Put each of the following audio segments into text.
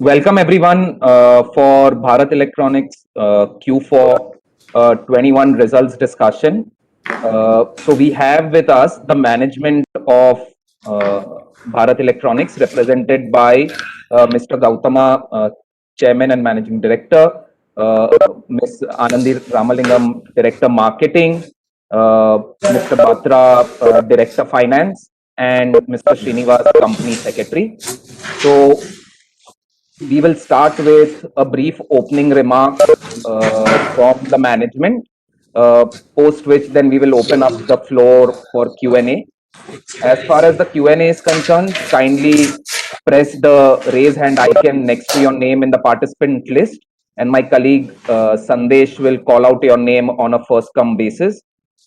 Welcome everyone for Bharat Electronics Q4 21 results discussion. So we have with us the management of Bharat Electronics represented by Mr. Gautama, Chairman and Managing Director, Ms. Anandi Ramalingam, Director Marketing, Mr. Batra, Director Finance, and Mr. Srinivas, Company Secretary. So we will start with a brief opening remarks from the management, post which then we will open up the floor for Q&A. As far as the Q&A is concerned, kindly press the raise hand icon next to your name in the participant list, and my colleague Sandesh will call out your name on a first come basis,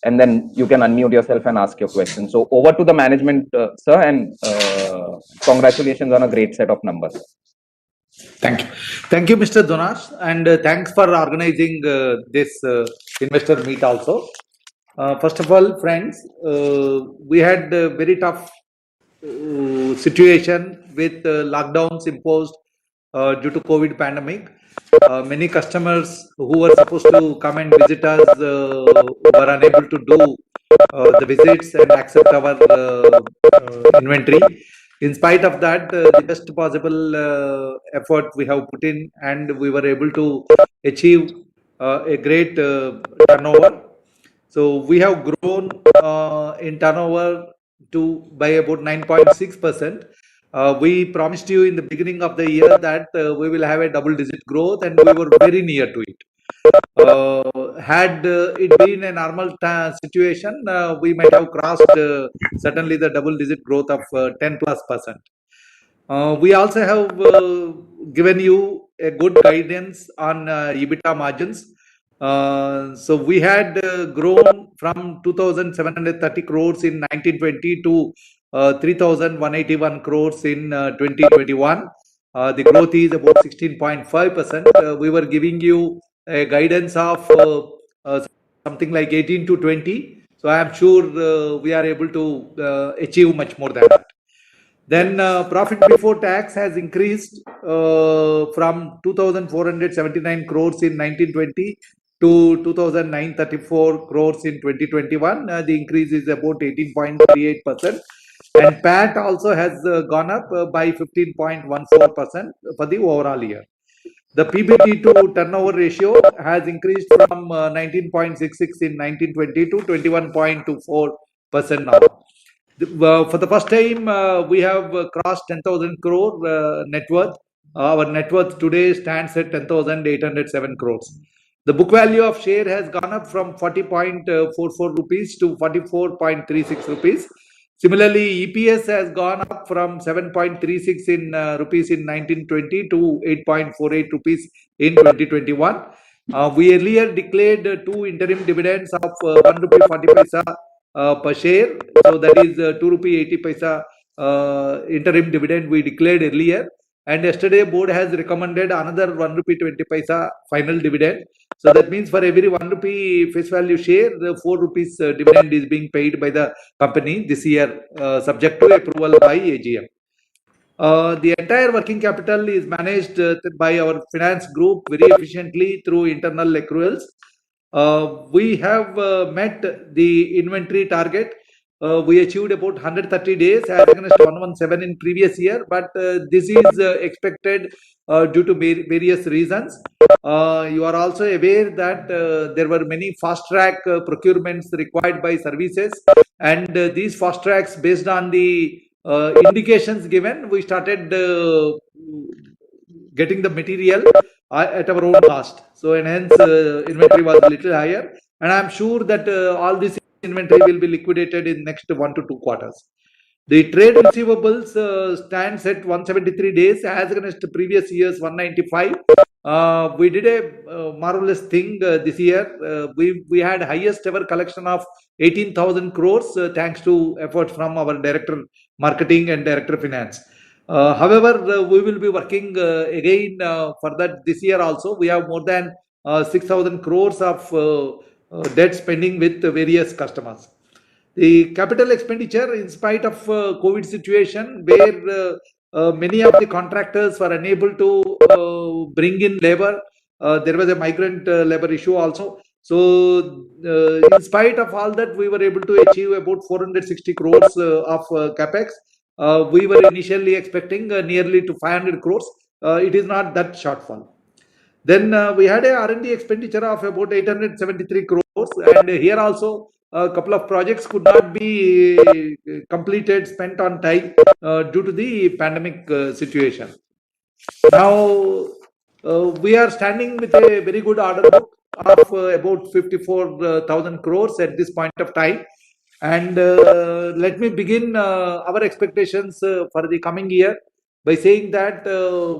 and then you can unmute yourself and ask your question. So over to the management, sir, and congratulations on a great set of numbers. Thank you. Thank you, Mr. Donash, and thanks for organizing this investor meet also. First of all, friends, we had a very tough situation with lockdowns imposed due to COVID pandemic. Many customers who were supposed to come and visit us were unable to do the visits and accept our inventory. In spite of that, the best possible effort we have put in, and we were able to achieve a great turnover. So we have grown in turnover by about 9.6%. We promised you in the beginning of the year that we will have a double-digit growth, and we were very near to it. Had it been a normal situation, we might have crossed certainly the double-digit growth of 10+%. We also have given you a good guidance on EBITDA margins. So we had grown from 2,730 crores in 1920 to 3,181 crores in 2021. The growth is about 16.5%. We were giving you a guidance of something like 18 to 20. So I am sure we are able to achieve much more than that. Then profit before tax has increased from 2,479 crores in 1920 to 2,934 crores in 2021. The increase is about 18.38%. And PAT also has gone up by 15.14% for the overall year. The PBT to turnover ratio has increased from 19.66 in 1920 to 21.24% now. For the first time, we have crossed 10,000 crore net worth. Our net worth today stands at 10,807 crores. The book value of share has gone up from 40.44 rupees to 44.36 rupees. Similarly, EPS has gone up from 7.36 in rupees in 1920 to 8.48 rupees in 2021. We earlier declared two interim dividends of 1 rupee 40 paisa per share. So that is 2 rupee 80 paisa interim dividend we declared earlier. And yesterday board has recommended another 1 rupee 20 paisa final dividend. So that means for every 1 rupee face value share, the 4 rupees dividend is being paid by the company this year, subject to approval by AGM. The entire working capital is managed by our finance group very efficiently through internal accruals. We have met the inventory target. We achieved about 130 days as against 117 in previous year, but this is expected due to various reasons. You are also aware that there were many fast track procurements required by services, and these fast tracks, based on the indications given, we started getting the material at our own cost. So and hence inventory was a little higher, and I am sure that all this inventory will be liquidated in next 1 to 2 quarters. The trade receivables stands at 173 days as against the previous year's 195. We did a marvelous thing this year. We had highest ever collection of 18,000 crores thanks to efforts from our director marketing and director finance. However, we will be working again for that this year also. We have more than 6,000 crores of debt spending with various customers. The capital expenditure, in spite of COVID situation, where many of the contractors were unable to bring in labor. There was a migrant labor issue also. So, in spite of all that, we were able to achieve about 460 crores of capex. We were initially expecting nearly to 500 crores. It is not that shortfall. Then we had a R&D expenditure of about 873 crores, and here also a couple of projects could not be completed, spent on time due to the pandemic situation. Now we are standing with a very good order book of about 54,000 crores at this point of time. And let me begin our expectations for the coming year by saying that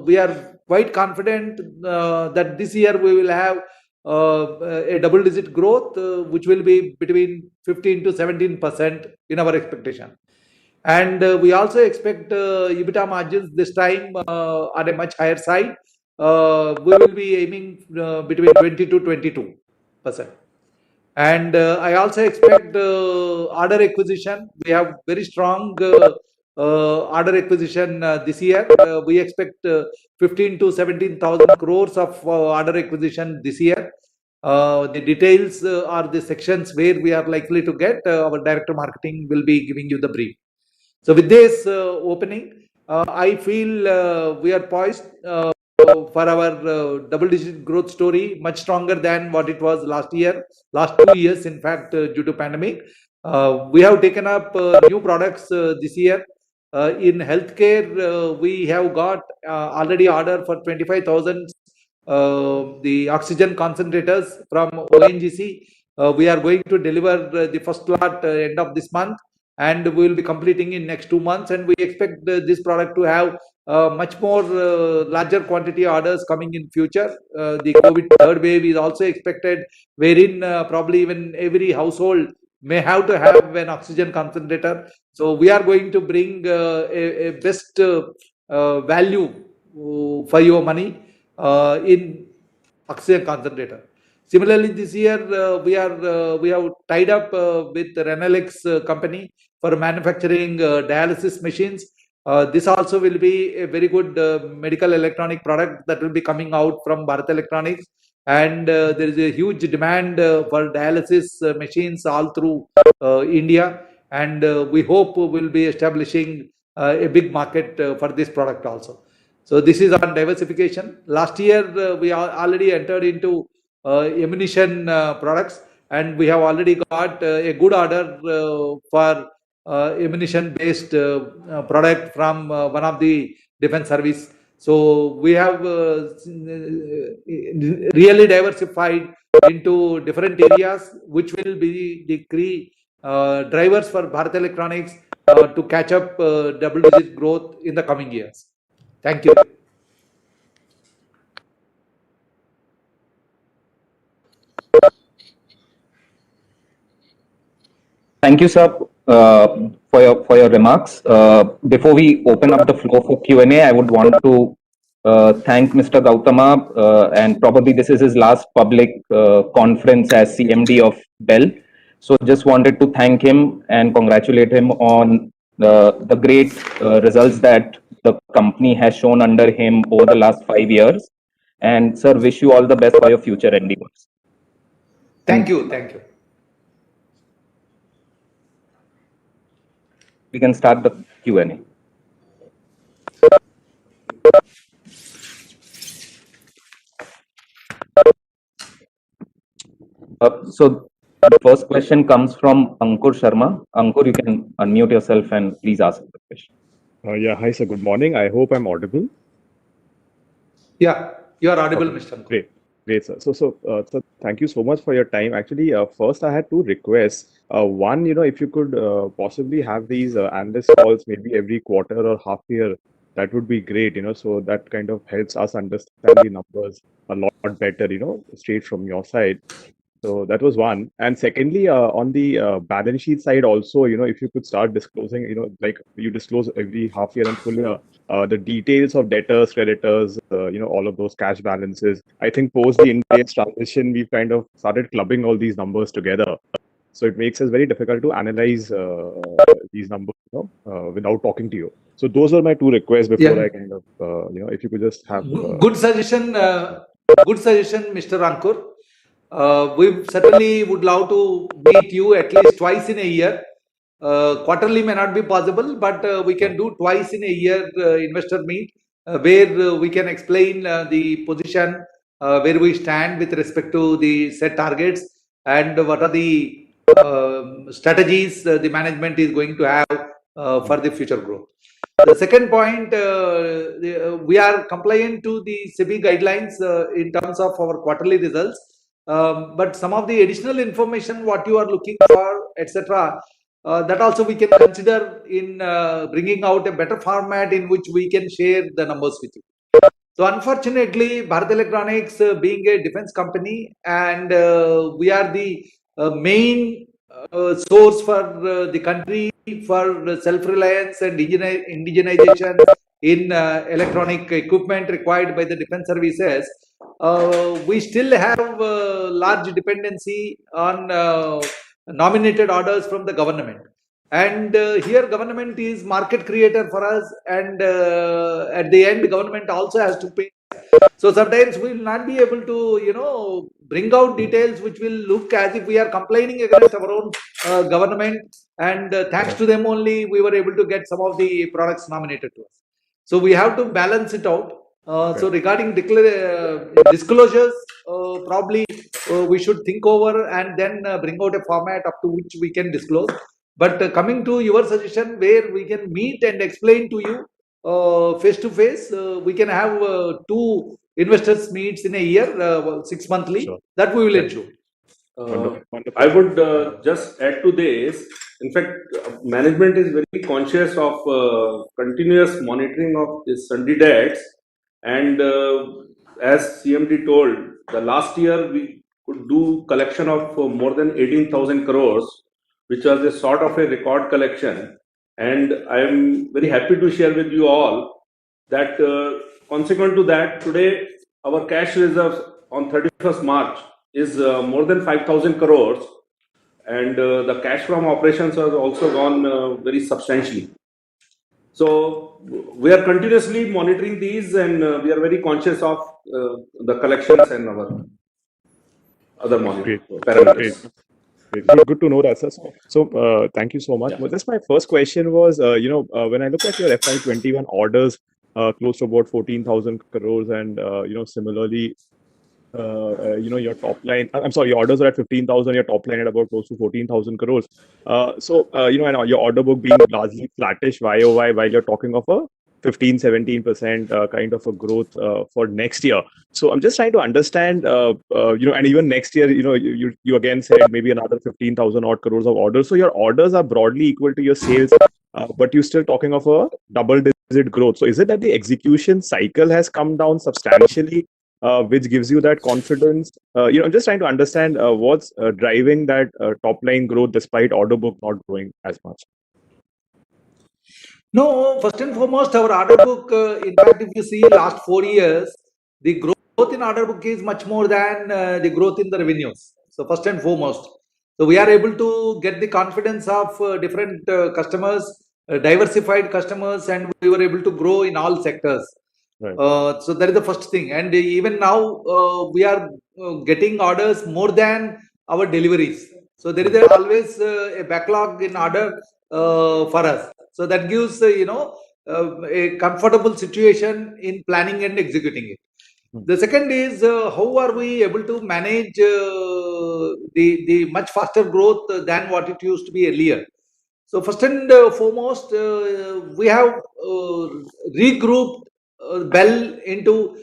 we are quite confident that this year we will have a double-digit growth, which will be between 15 to 17% in our expectation. And we also expect EBITDA margins this time on a much higher side. We will be aiming between 20 to 22%. And I also expect order acquisition. We have very strong order acquisition this year. We expect 15 to 17,000 crores of order acquisition this year. The details are the sections where we are likely to get. Our director marketing will be giving you the brief. So with this opening, I feel we are poised for our double-digit growth story, much stronger than what it was last 2 years, in fact, due to pandemic. We have taken up new products this year. In healthcare, we have got already order for 25,000 the oxygen concentrators from ONGC. We are going to deliver the first lot end of this month, and we will be completing in next 2 months. And we expect this product to have much more larger quantity orders coming in future. The COVID third wave is also expected, wherein probably even every household may have to have an oxygen concentrator. So we are going to bring a best value for your money in oxygen concentrator. Similarly, this year we have tied up with Renalex company for manufacturing dialysis machines. This also will be a very good medical electronic product that will be coming out from Bharat Electronics. And there is a huge demand for dialysis machines all through India. And we hope we will be establishing a big market for this product also. So this is on diversification. Last year we already entered into ammunition products, and we have already got a good order for ammunition based product from one of the defense service. So we have really diversified into different areas, which will be the key drivers for Bharat Electronics to catch up double-digit growth in the coming years. Thank you. Thank you, sir, for your remarks. Before we open up the floor for Q&A, I would want to thank Mr. Gautama, and probably this is his last public conference as CMD of Dell. So just wanted to thank him and congratulate him on the great results that the company has shown under him over the last 5 years. And sir, wish you all the best for your future endeavors. Thank you. Thank you. We can start the Q&A. So the first question comes from Ankur Sharma. Ankur, you can unmute yourself and please ask the question. Yeah, hi sir, good morning. I hope I'm audible. Yeah, you are audible, okay. Mr. Ankur. Great, sir. So thank you so much for your time. Actually, first I had two requests. One, if you could possibly have these analyst calls maybe every quarter or half year, that would be great, so that kind of helps us understand the numbers a lot better, straight from your side. So that was one. And secondly, on the balance sheet side also, if you could start disclosing, like you disclose every half year and full year, the details of debtors, creditors, all of those cash balances. I think post the Indian transition, we've kind of started clubbing all these numbers together. So it makes it very difficult to analyze these numbers without talking to you. So those were my two requests before Yeah. I kind of, if you could just have. Good suggestion, Mr. Ankur. We certainly would love to meet you at least twice in a year. Quarterly may not be possible, but we can do twice in a year investor meet where we can explain the position, where we stand with respect to the set targets and what are the strategies the management is going to have for the future growth. The second point, we are compliant to the SEBI guidelines in terms of our quarterly results. But some of the additional information, what you are looking for, etc., that also we can consider in bringing out a better format in which we can share the numbers with you. So unfortunately, Bharat Electronics being a defense company, and we are the main source for the country for self-reliance and indigenization in electronic equipment required by the defense services. We still have large dependency on nominated orders from the government. And here government is market creator for us, and at the end government also has to pay. So sometimes we will not be able to bring out details which will look as if we are complaining against our own government, and thanks to them only we were able to get some of the products nominated to us. So we have to balance it out. So regarding disclosures, probably we should think over and then bring out a format up to which we can disclose. But coming to your suggestion, where we can meet and explain to you face to face, we can have 2 investors meets in a year, 6 monthly. Sure. That we will ensure. Wonderful. I would just add to this. In fact, management is very conscious of continuous monitoring of this sundry debts. And as CMD told, the last year we could do collection of more than 18,000 crores, which was a sort of a record collection. And I am very happy to share with you all that consequent to that, today our cash reserves on 31st March is more than 5,000 crores, and the cash from operations has also gone very substantially. So we are continuously monitoring these, and we are very conscious of the collections and our other monitoring parameters. Great. Good to know that, sir. So thank you so much. Yeah. Well, just my first question was, when I look at your FY21 orders, close to about 14,000 crores, and similarly, your top line. I'm sorry, your orders are at 15,000. Your top line at about close to 14,000 crores. And your order book being largely flattish YOY, while you're talking of a 15-17% kind of a growth for next year. So I'm just trying to understand, and even next year, you again said maybe another 15,000 odd crores of orders. So your orders are broadly equal to your sales, but you're still talking of a double-digit growth. So is it that the execution cycle has come down substantially, which gives you that confidence? I'm just trying to understand what's driving that top line growth despite order book not growing as much. No, first and foremost, our order book, in fact, if you see last 4 years, the growth in order book is much more than the growth in the revenues. So first and foremost, so we are able to get the confidence of different customers, diversified customers, and we were able to grow in all sectors. Right. So that is the first thing. And even now, we are getting orders more than our deliveries. So there is always a backlog in order for us. So that gives a comfortable situation in planning and executing it. The second is how are we able to manage the much faster growth than what it used to be earlier. So first and foremost, we have regrouped BEL into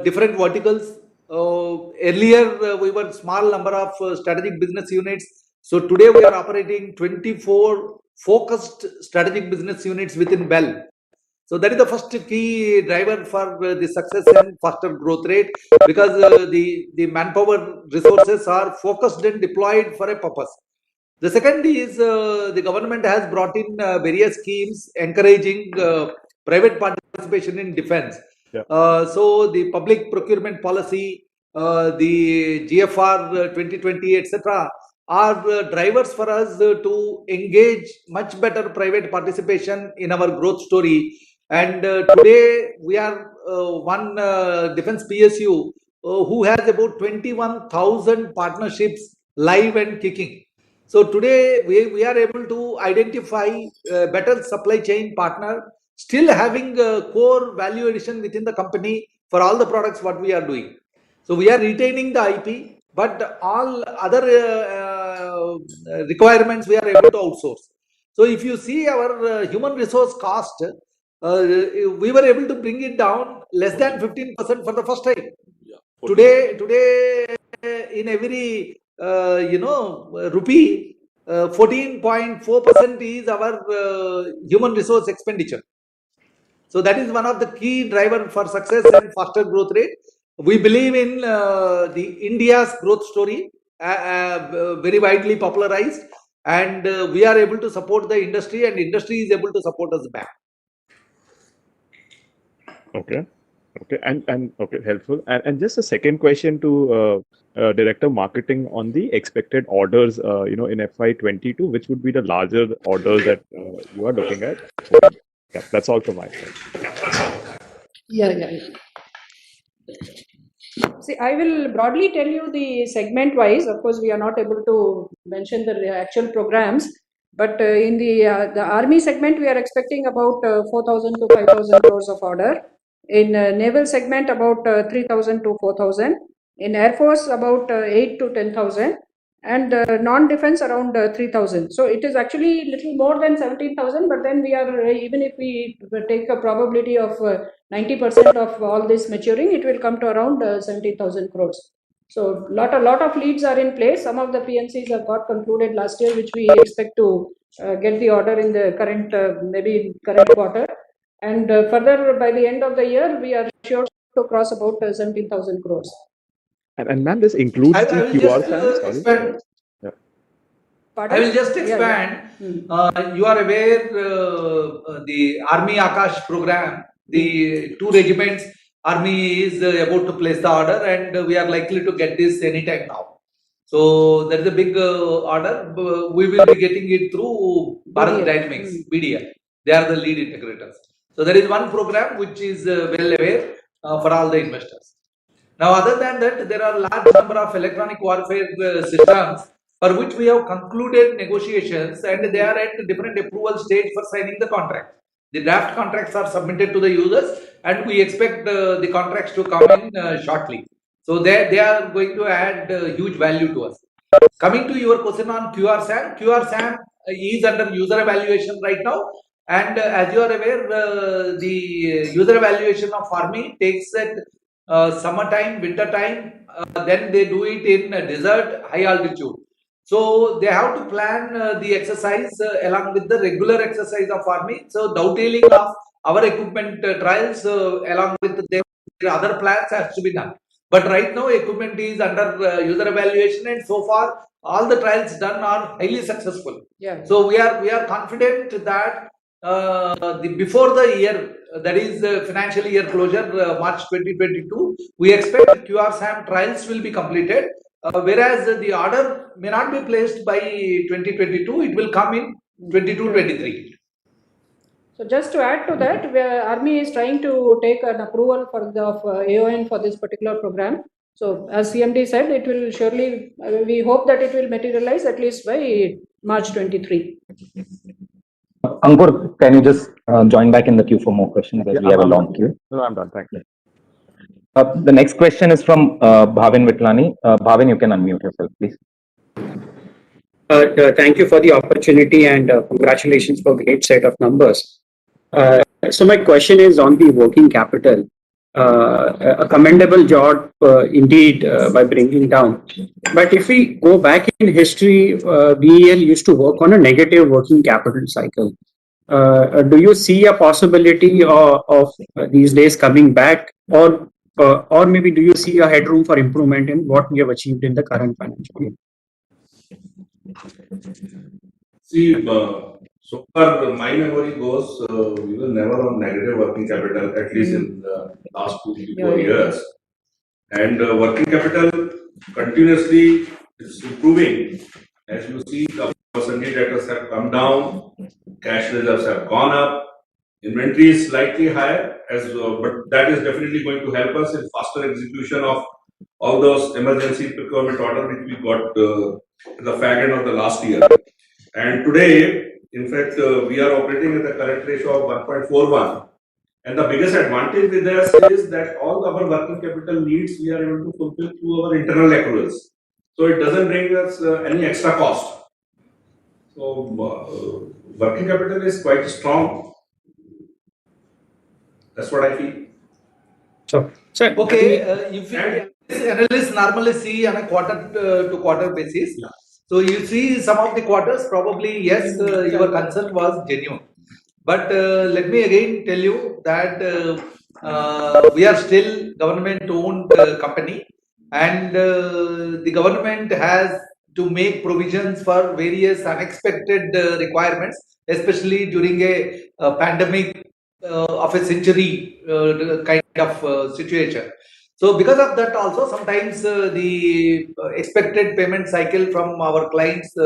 different verticals. Earlier we were small number of strategic business units. So today we are operating 24 focused strategic business units within BEL. So that is the first key driver for the success and faster growth rate, because the manpower resources are focused and deployed for a purpose. The second is the government has brought in various schemes encouraging private participation in defense. Yeah. So the public procurement policy, the GFR 2020, etc., are drivers for us to engage much better private participation in our growth story. And today we are one defense PSU who has about 21,000 partnerships live and kicking. So today we are able to identify better supply chain partner, still having core value addition within the company for all the products what we are doing. So we are retaining the IP, but all other requirements we are able to outsource. So if you see our human resource cost, we were able to bring it down less than 15% for the first time. Today, in every rupee, 14.4% is our human resource expenditure. So that is one of the key driver for success and faster growth rate. We believe in the India's growth story, very widely popularized, and we are able to support the industry, and industry is able to support us back. Okay. Okay. And okay, helpful. And just a second question to Director Marketing on the expected orders, in FY22, which would be the larger orders that you are looking at? Yeah, that's all from my side. Yeah. See, I will broadly tell you the segment wise. Of course, we are not able to mention the actual programs, but in the army segment, we are expecting about 4,000 to 5,000 crores of order. In naval segment, about 3,000 to 4,000. In Air Force, about 8 to 10,000. And non-defense around 3,000. So it is actually little more than 17,000, but then we are, even if we take a probability of 90% of all this maturing, it will come to around 17,000 crores. So lot of leads are in place. Some of the PNCs have got concluded last year, which we expect to get the order in the current, maybe current quarter. And further, by the end of the year, we are sure to cross about 17,000 crores. And ma'am, this includes I the will QR just scan? Sorry. expand. Yeah. I will just expand. You are aware the Army Akash program, the 2 regiments, Army is about to place the order, and we are likely to get this anytime now. So there is a big order. We will be getting it through Bharat Dynamics, BDL. They are the lead integrators. So there is one program which is well aware for all the investors. Now, other than that, there are large number of electronic warfare systems for which we have concluded negotiations, and they are at different approval stage for signing the contract. The draft contracts are submitted to the users, and we expect the contracts to come in shortly. So they are going to add huge value to us. Coming to your question on QR-SAM is under user evaluation right now. And as you are aware, the user evaluation of Army takes at summertime, winter time, then they do it in desert, high altitude. So they have to plan the exercise along with the regular exercise of Army. So dovetailing of our equipment trials along with their other plans has to be done. But right now equipment is under user evaluation, and so far all the trials done are highly successful. Yeah. So we are confident that before the year, that is financial year closure, March 2022, we expect QR-SAM trials will be completed, whereas the order may not be placed by 2022, it will come in 22-23. So just to add to that, Army is trying to take an approval for the AON for this particular program. So as CMD said, it will surely, we hope that it will materialize at least by March 23. Ankur, can you just join back in the queue for more questions, as we have a long queue? No, I'm done. Thank you. The next question is from Bhavin Vitlani. Bhavin, you can unmute yourself, please. Thank you for the opportunity, and congratulations for a great set of numbers. So my question is on the working capital. A commendable job indeed by bringing down. But if we go back in history, BEL used to work on a negative working capital cycle. Do you see a possibility of these days coming back, or maybe do you see a headroom for improvement in what we have achieved in the current financial year? See, so far my memory goes, we were never on negative working capital, at least in the last 2 to 4 years. And working capital continuously is improving. As you see, the Sunday debtors have come down, cash reserves have gone up, inventory is slightly higher, but that is definitely going to help us in faster execution of all those emergency procurement order which we got at the fag end of the last year. And today, in fact, we are operating at the current ratio of 1.41. And the biggest advantage with us is that all our working capital needs we are able to fulfill through our internal accruals. So it doesn't bring us any extra cost. So working capital is quite strong. That's what I feel. So, Okay, if analysts normally see on a quarter to quarter basis. Yeah. So you see some of the quarters, probably yes, your concern was genuine. But let me again tell you that we are still government-owned company, and the government has to make provisions for various unexpected requirements, especially during a pandemic of a century kind of situation. So because of that also, sometimes the expected payment cycle from our clients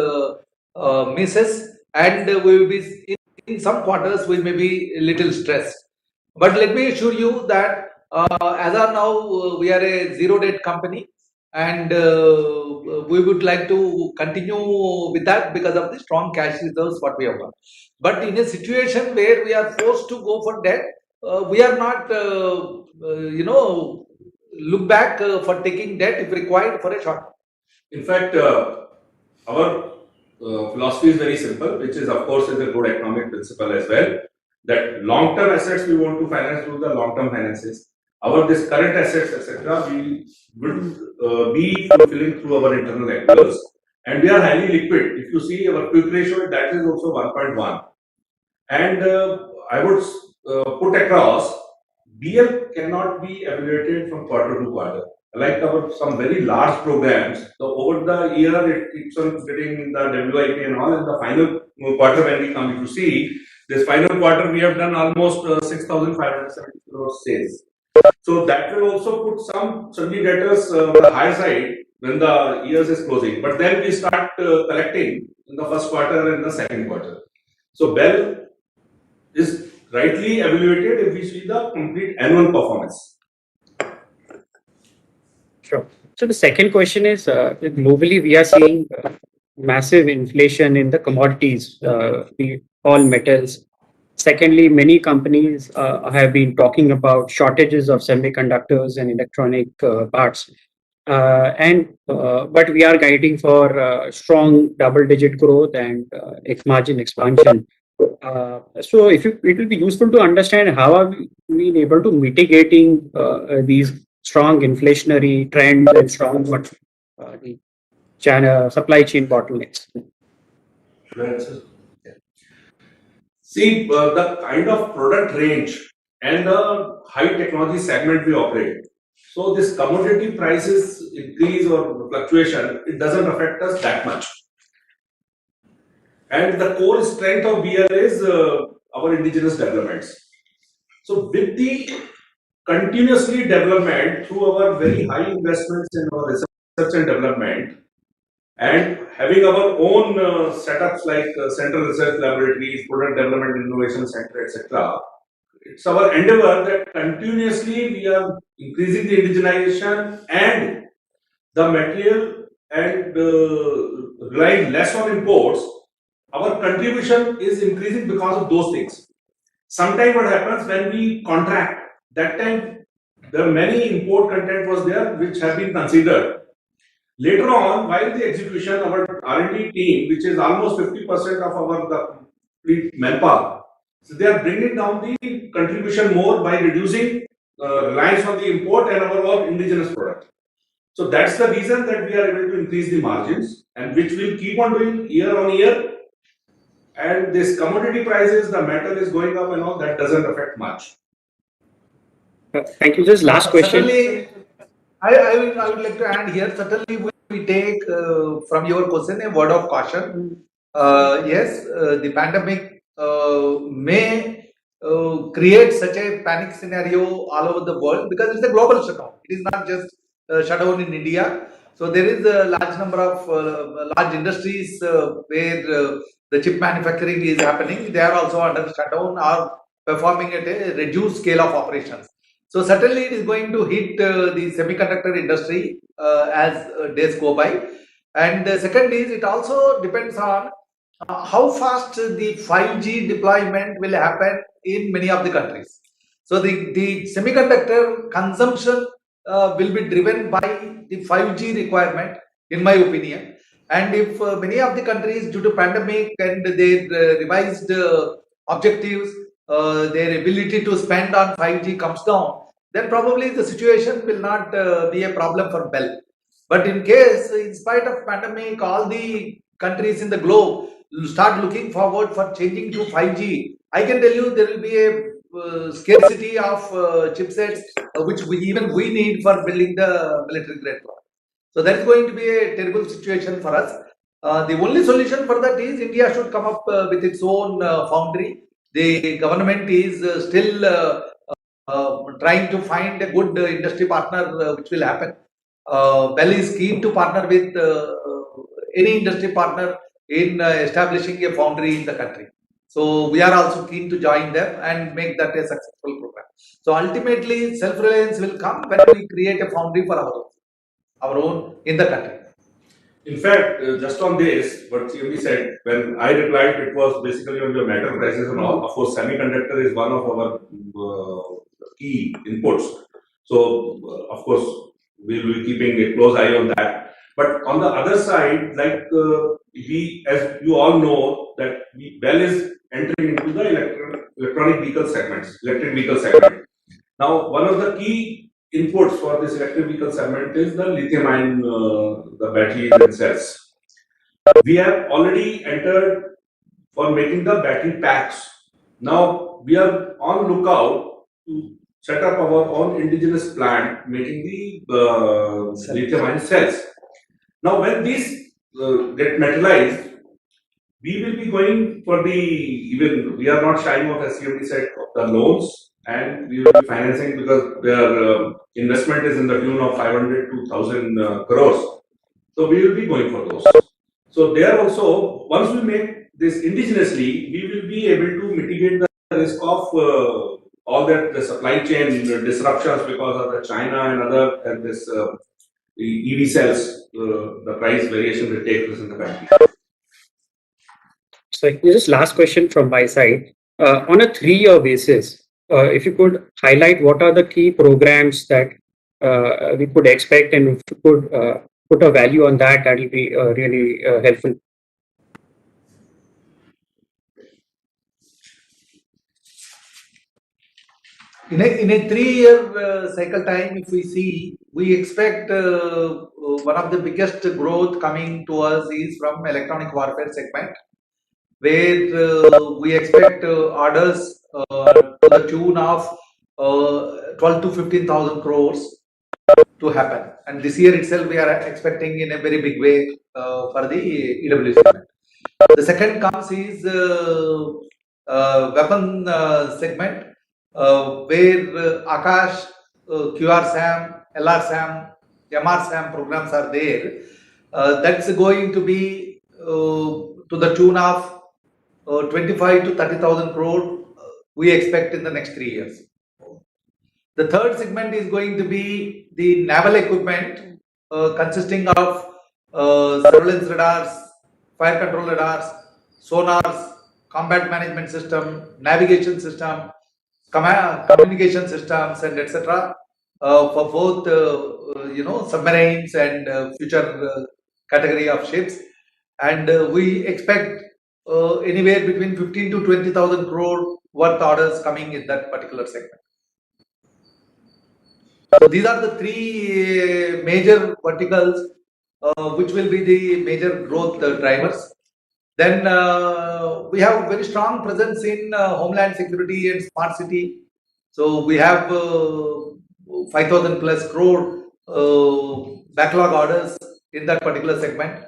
misses, and we will be in some quarters we may be a little stressed. But let me assure you that as of now we are a zero debt company, and we would like to continue with that because of the strong cash reserves what we have got. But in a situation where we are forced to go for debt, we are not look back for taking debt if required for a short. In fact, our philosophy is very simple, which is, of course, is a good economic principle as well. That long-term assets we want to finance through the long-term finances. This current assets, etc., we will be fulfilling through our internal accruals, and we are highly liquid. If you see our quick ratio, that is also 1.1. And I would put across, BL cannot be evaluated from quarter to quarter. Like some very large programs, so over the year it keeps on getting the WIP and all. In the final quarter, when we come to see this final quarter, we have done almost 6,570 crores sales. So that will also put some sundry debtors on the higher side when the year is closing. But then we start collecting in the first quarter and the second quarter. So BEL is rightly evaluated if we see the complete annual performance. sure. So the second question is, globally we are seeing massive inflation in the commodities, all metals. Secondly, many companies have been talking about shortages of semiconductors and electronic parts. But we are guiding for strong double-digit growth and margin expansion. So it will be useful to understand how are we able to mitigating these strong inflationary trends and strong the supply chain bottlenecks. Should I answer? Yeah. See, the kind of product range and the high technology segment we operate. So this commodity prices increase or fluctuation, it doesn't affect us that much. And the core strength of BL is our indigenous developments. So with the continuously development through our very high investments in our research and development, and having our own setups like Central Research Laboratories, Product Development Innovation Center, etc. It's our endeavor that continuously we are increasing the indigenization and the material and relying less on imports. Our contribution is increasing because of those things. Sometimes what happens when we contract, that time there are many import content was there which have been considered. Later on, while the execution, our R&D team, which is almost 50% of our complete manpower, so they are bringing down the contribution more by reducing reliance on the import and our own indigenous product. So that's the reason that we are able to increase the margins, and which we'll keep on doing year on year. And this commodity prices, the metal is going up and all, that doesn't affect much. Thank you. Just last question. Certainly, I would like to add here, certainly we take from your question a word of caution. Yes, the pandemic may create such a panic scenario all over the world because it's a global shutdown. It is not just shutdown in India. So there is a large number of large industries where the chip manufacturing is happening. They are also under shutdown or performing at a reduced scale of operations. So certainly it is going to hit the semiconductor industry as days go by. And second is it also depends on how fast the 5G deployment will happen in many of the countries. So the semiconductor consumption will be driven by the 5G requirement, in my opinion. And if many of the countries, due to pandemic and their revised objectives, their ability to spend on 5G comes down, then probably the situation will not be a problem for Bell. But in case, in spite of pandemic, all the countries in the globe start looking forward for changing to 5G, I can tell you there will be a scarcity of chipsets which we need for building the military grade product. So that is going to be a terrible situation for us. The only solution for that is India should come up with its own foundry. The government is still trying to find a good industry partner, which will happen. Bell is keen to partner with any industry partner in establishing a foundry in the country. So we are also keen to join them and make that a successful program. So ultimately, self-reliance will come when we create a foundry for our own in the country. In fact, just on this, what CMD said, when I replied, it was basically on the metal prices and all. Of course, semiconductor is one of our key inputs. So, of course, we will be keeping a close eye on that. But on the other side, like we, as you all know, that Bell is entering into the electric vehicle segment. Now, one of the key inputs for this electric vehicle segment is the lithium-ion, the batteries and cells. We have already entered for making the battery packs. Now we are on lookout to set up our own indigenous plant making the lithium-ion cells. Now, when these get materialized, we will be going for we are not shying of, as CMD said, of the loans, and we will be financing because their investment is in the tune of 500 to 1,000 crores. So we will be going for those. So there also, once we make this indigenously, we will be able to mitigate the risk of all that the supply chain disruptions because of the China and other and this the EV cells, the price variation will take place in the country. So just last question from my side. On a 3-year basis, if you could highlight what are the key programs that we could expect, and if you could put a value on that, that will be really helpful. In a 3-year cycle time, if we see, we expect one of the biggest growth coming to us is from electronic warfare segment, where we expect orders to the tune of 12 to 15,000 crores to happen. And this year itself, we are expecting in a very big way for the EW segment. The second comes is weapon segment, where Akash, QRSAM, LRSAM, MRSAM programs are there. That's going to be to the tune of 25 to 30,000 crore we expect in the next 3 years. The third segment is going to be the naval equipment, consisting of surveillance radars, fire control radars, sonars, combat management system, navigation system, communication systems, and etc. For both submarines and future category of ships. And we expect anywhere between 15 to 20,000 crore worth orders coming in that particular segment. So these are the 3 major verticals which will be the major growth drivers. Then we have very strong presence in homeland security and smart city. So we have 5,000 plus crore backlog orders in that particular segment.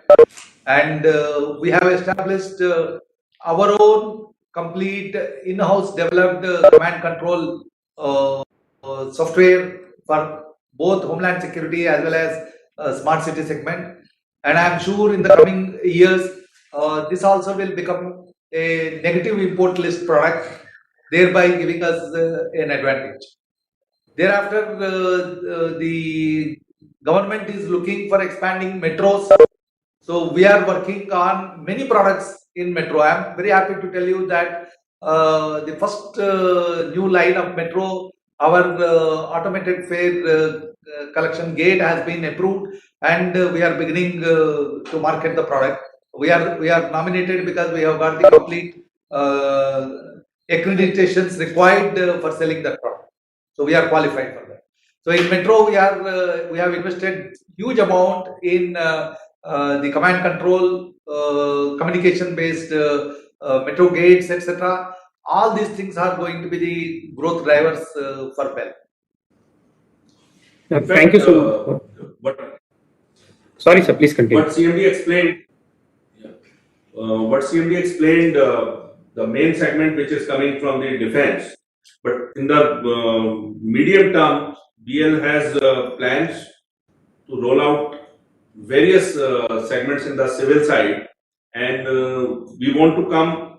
And we have established our own complete in-house developed command control software for both homeland security as well as smart city segment. And I am sure in the coming years, this also will become a negative import list product, thereby giving us an advantage. Thereafter, the government is looking for expanding metros. So we are working on many products in metro. I am very happy to tell you that the first new line of metro, our automated fare collection gate has been approved, and we are beginning to market the product. We are nominated because we have got the complete accreditations required for selling that product. So we are qualified for that. So in metro, we have invested huge amount in the command control, communication based metro gates, etc. All these things are going to be the growth drivers for BEL. In Thank you fact, so much. Sorry, sir, please continue. what CMD explained, yeah, the main segment which is coming from the defense, but in the medium term, BL has plans to roll out various segments in the civil side, and we want to come,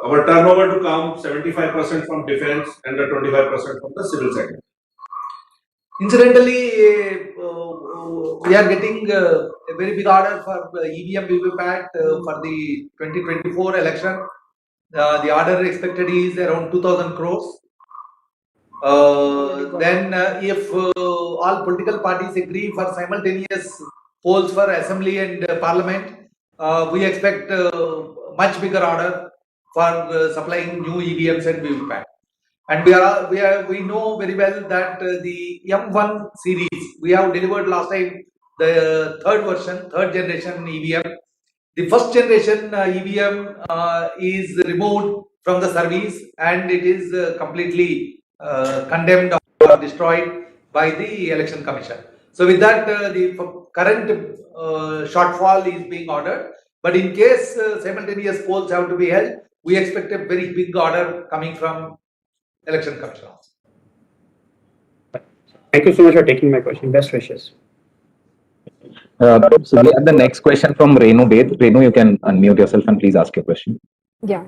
our turnover to come 75% from defense and the 25% from the civil segment. Incidentally, we are getting a very big order for EVM VVPAT for the 2024 election. The order expected is around 2,000 crores. Then, if all political parties agree for simultaneous polls for assembly and parliament, we expect much bigger order for supplying new EVMs and VVPAT. And we know very well that the M1 series we have delivered last time the third generation EVM. The first generation EVM is removed from the service, and it is completely condemned or destroyed by the election commission. So with that, the current shortfall is being ordered. But in case simultaneous polls have to be held, we expect a very big order coming from election commission. Thank you so much for taking my question. Best wishes. So we have the next question from Renu Bed. Renu, you can unmute yourself and please ask your question. Yeah.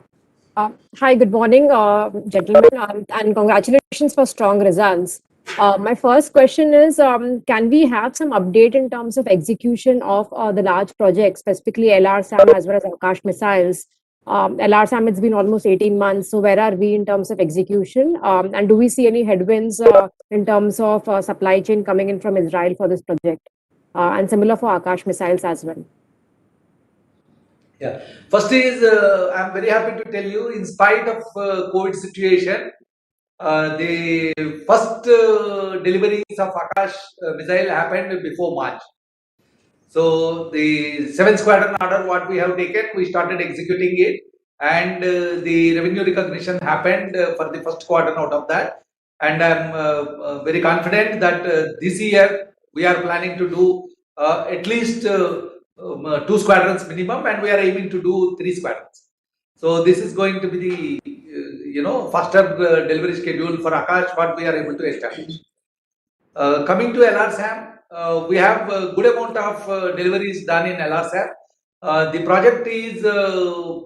Hi, good morning, gentlemen, and congratulations for strong results. My first question is, can we have some update in terms of execution of the large projects, specifically LRSAM as well as Akash missiles? LRSAM, it's been almost 18 months. So where are we in terms of execution? And do we see any headwinds in terms of supply chain coming in from Israel for this project? And similar for Akash missiles as well. Yeah. First is, I'm very happy to tell you, in spite of COVID situation, the first deliveries of Akash missile happened before March. So the 7th squadron order, what we have taken, we started executing it, and the revenue recognition happened for the first squadron out of that. And I'm very confident that this year we are planning to do at least 2 squadrons minimum, and we are aiming to do 3 squadrons. So this is going to be the faster delivery schedule for Akash, what we are able to establish. Coming to LRSAM, we have a good amount of deliveries done in LRSAM. The project is a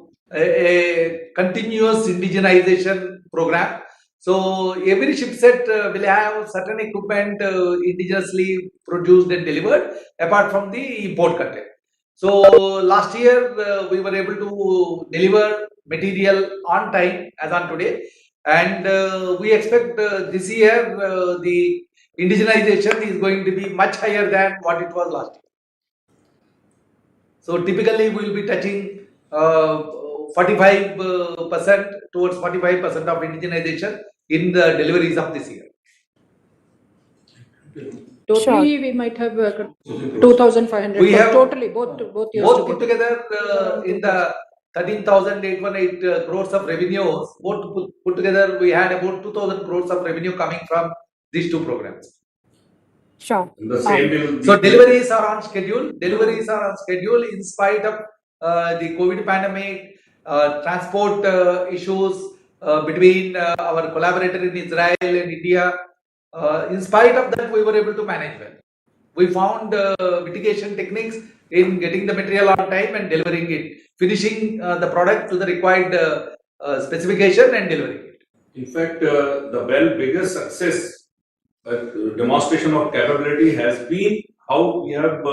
continuous indigenization program. So every shipset will have certain equipment indigenously produced and delivered, apart from the import content. So last year we were able to deliver material on time as on today, and we expect this year the indigenization is going to be much higher than what it was last year. So typically we will be touching 45% towards 45% of indigenization in the deliveries of this year. Totally, we might have 2,500. We have totally both years both put together in the 13,818 crores of revenues. Both put together, we had about 2,000 crores of revenue coming from these 2 programs. Sure. And the same will be So deliveries are on schedule. Deliveries are on schedule in spite of the COVID pandemic, transport issues between our collaborator in Israel and India. In spite of that, we were able to manage well. We found mitigation techniques in getting the material on time and delivering it, finishing the product to the required specification and delivering it. In fact, the Bell biggest success demonstration of capability has been how we have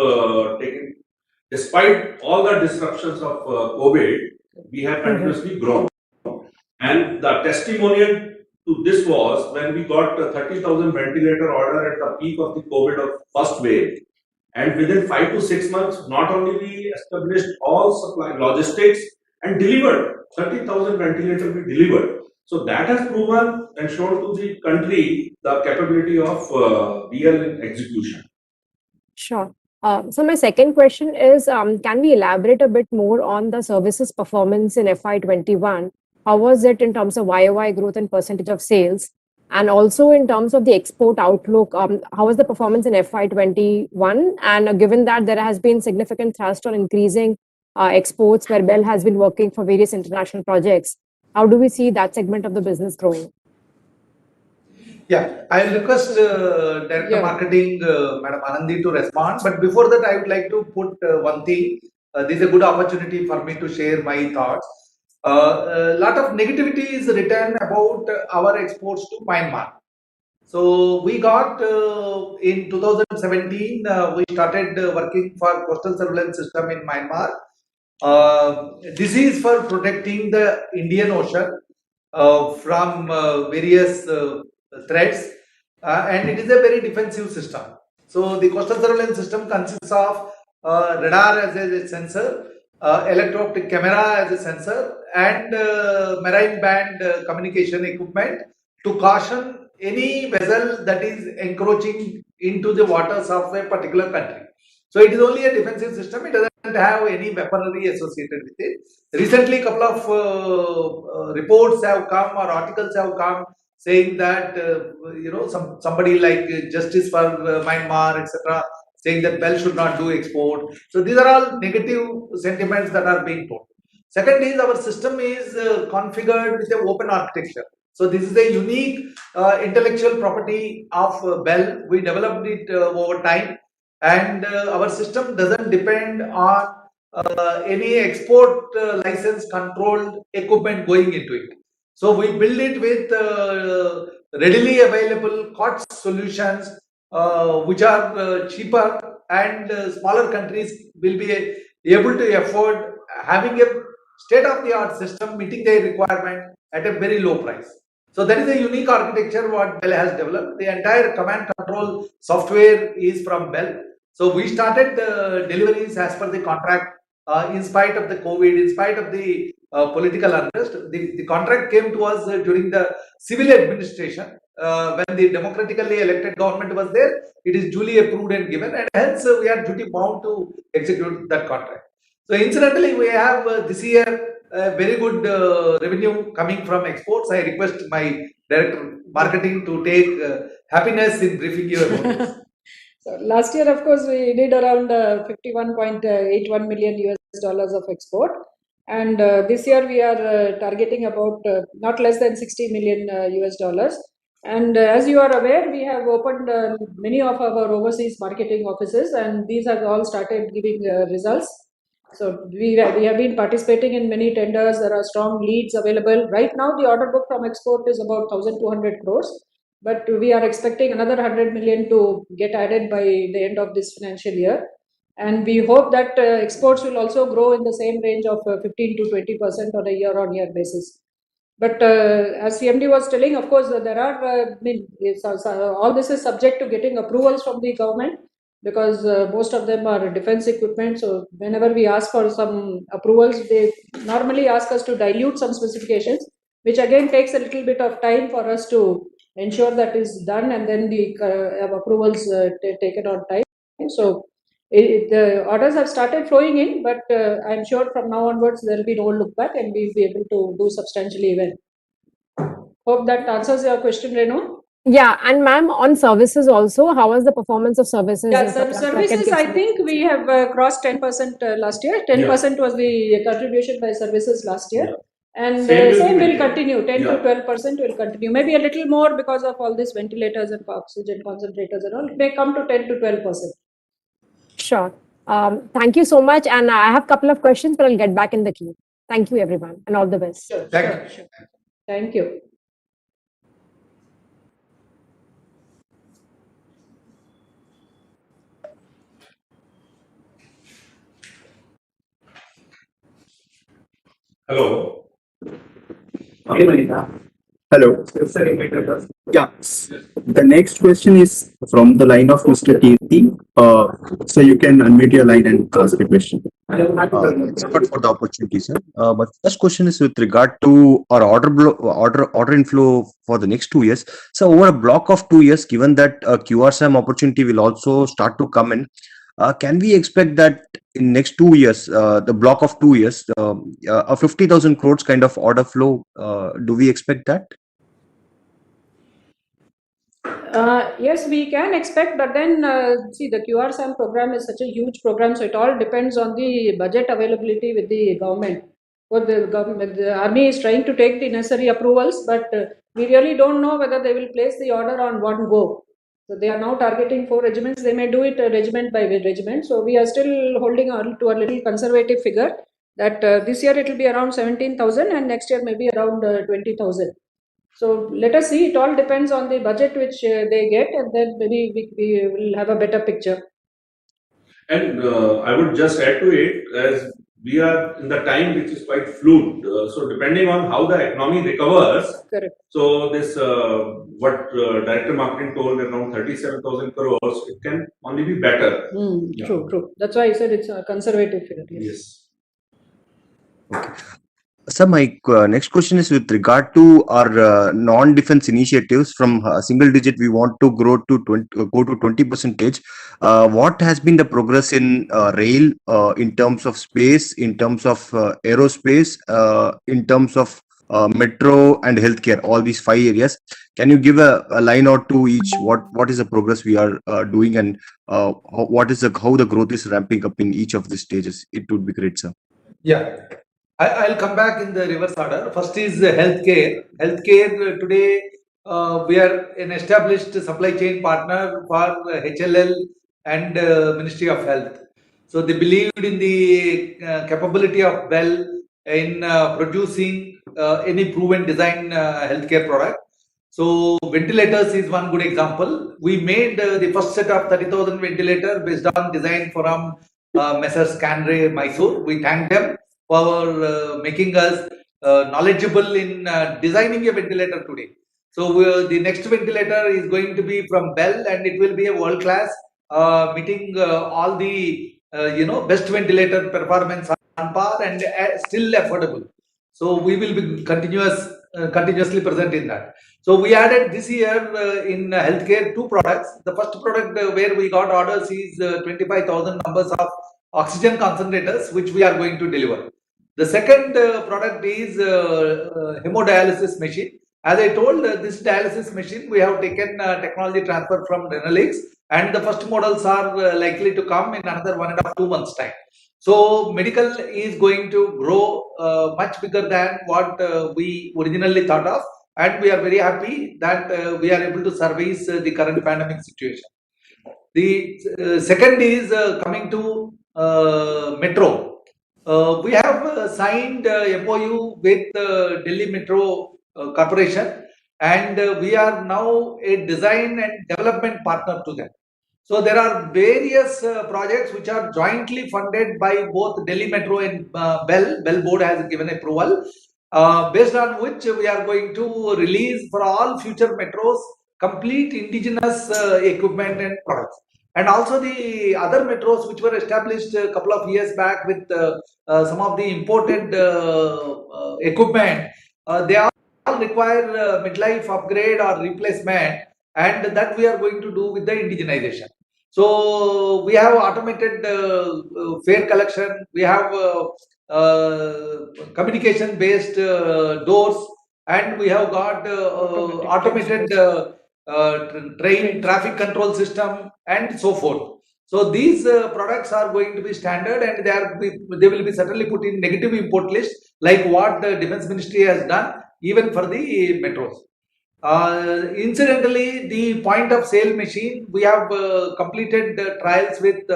taken, despite all the disruptions of COVID, we have continuously grown. And the testimonial to this was when we got a 30,000 ventilator order at the peak of the COVID of first wave. And within 5 to 6 months, not only we established all supply logistics and delivered 30,000 ventilators we delivered. So that has proven and shown to the country the capability of BL in execution. Sure. So my second question is, can we elaborate a bit more on the services performance in FY21? How was it in terms of YOY growth and percentage of sales? And also in terms of the export outlook, how was the performance in FY21? And given that there has been significant thrust on increasing exports where Bell has been working for various international projects, how do we see that segment of the business growing? Yeah, I will request Director Marketing, Madam Anandi, to respond. But before that, I would like to put one thing. This is a good opportunity for me to share my thoughts. A lot of negativity is written about our exports to Myanmar. So we got in 2017, we started working for coastal surveillance system in Myanmar. This is for protecting the Indian Ocean from various threats, and it is a very defensive system. So the coastal surveillance system consists of radar as a sensor, electro-optic camera as a sensor, and marine band communication equipment to caution any vessel that is encroaching into the waters of a particular country. So it is only a defensive system. It doesn't have any weaponry associated with it. Recently, a couple of reports have come or articles have come saying that somebody like Justice for Myanmar, etc., saying that Bell should not do export. So these are all negative sentiments that are being told. Second is our system is configured with an open architecture. So this is a unique intellectual property of Bell. We developed it over time, and our system doesn't depend on any export license controlled equipment going into it. So we build it with readily available COTS solutions, which are cheaper, and smaller countries will be able to afford having a state-of-the-art system meeting their requirement at a very low price. So that is a unique architecture what Bell has developed. The entire command control software is from Bell. So we started deliveries as per the contract in spite of the COVID, in spite of the political unrest. The contract came to us during the civil administration. When the democratically elected government was there, it is duly approved and given, and hence we are duty bound to execute that contract. So incidentally, we have this year very good revenue coming from exports. I request my Director Marketing to take happiness in briefing you about this. So last year, of course, we did around $51.81 million of export. And this year we are targeting about not less than $60 million US. And as you are aware, we have opened many of our overseas marketing offices, and these have all started giving results. So we have been participating in many tenders. There are strong leads available. Right now, the order book from export is about 1,200 crores. But we are expecting another 100 million to get added by the end of this financial year. And we hope that exports will also grow in the same range of 15 to 20% on a year-on-year basis. But as CMD was telling, of course, there are, all this is subject to getting approvals from the government, because most of them are defense equipment. So whenever we ask for some approvals, they normally ask us to dilute some specifications, which again takes a little bit of time for us to ensure that is done, and then the approvals taken on time. So the orders have started flowing in, but I'm sure from now onwards there will be no look back, and we'll be able to do substantially well. Hope that answers your question, Renu. Yeah, and ma'am, on services also, how was the performance of services? Yeah, services, I think we have crossed 10% last year. 10% was the contribution by services last year. Yeah. And Same will continue. 10 to 12% will continue. Maybe a little more because of all these ventilators and oxygen concentrators and all. It may come to 10 to 12%. Sure. Thank you so much. And I have a couple of questions, but I'll get back in the queue. Thank you, everyone, and all the best. Sure, Thank sure, sure. Thank you. Hello. Hello. Yeah. The next question is from the line of Mr. Kirti. So you can unmute your line and ask the question. Thanks a lot for the opportunity, sir. My first question is with regard to our order inflow for the next 2 years. So over a block of 2 years, given that QRSAM opportunity will also start to come in, can we expect that in next 2 years, the block of 2 years, a 50,000 crores kind of order flow? Do we expect that? Yes, we can expect, but then see, the QRSAM program is such a huge program, so it all depends on the budget availability with the government. What the government, the army is trying to take the necessary approvals, but we really don't know whether they will place the order on one go. So they are now targeting 4 regiments. They may do it regiment by regiment. So we are still holding on to a little conservative figure that this year it will be around 17,000 and next year maybe around 20,000. So let us see. It all depends on the budget which they get, and then maybe we will have a better picture. And I would just add to it, as we are in the time which is quite fluid. So depending on how the economy recovers, Correct. so this what Director Marketing told, around 37,000 crores, it can only be better. Yeah. True, true. That's why I said it's a conservative figure. Yes. Yes. Sir, my next question is with regard to our non-defense initiatives. From single digit, we want to grow to 20%. What has been the progress in rail, in terms of space, in terms of aerospace, in terms of metro and healthcare? All these 5 areas. Can you give a line or two each? What is the progress we are doing, and how the growth is ramping up in each of the stages? It would be great, sir. Yeah. I'll come back in the reverse order. First is healthcare. Healthcare today, we are an established supply chain partner for HLL and Ministry of Health. So they believed in the capability of BEL in producing any proven design healthcare product. So ventilators is one good example. We made the first set of 30,000 ventilator based on design from Messrs. Canray, Mysore. We thank them for making us knowledgeable in designing a ventilator today. So the next ventilator is going to be from BEL, and it will be a world class, meeting all the best ventilator performance on par and still affordable. So we will be continuously present in that. So we added this year in healthcare 2 products. The first product where we got orders is 25,000 numbers of oxygen concentrators, which we are going to deliver. The second product is hemodialysis machine. As I told, this dialysis machine, we have taken technology transfer from Renalix, and the first models are likely to come in another 1.5-2 months time. So medical is going to grow much bigger than what we originally thought of, and we are very happy that we are able to service the current pandemic situation. The second is coming to metro. We have signed MOU with Delhi Metro Corporation, and we are now a design and development partner to them. So there are various projects which are jointly funded by both Delhi Metro and BEL. BEL board has given approval, based on which we are going to release for all future metros complete indigenous equipment and products. And also the other metros which were established a couple of years back with some of the imported equipment, they all require midlife upgrade or replacement, and that we are going to do with the indigenization. So we have automated fare collection, we have communication based doors, and we have got automated train traffic control system and so forth. So these products are going to be standard, and they will be certainly put in negative import list, like what the Defense Ministry has done even for the metros. Incidentally, the point of sale machine, we have completed trials with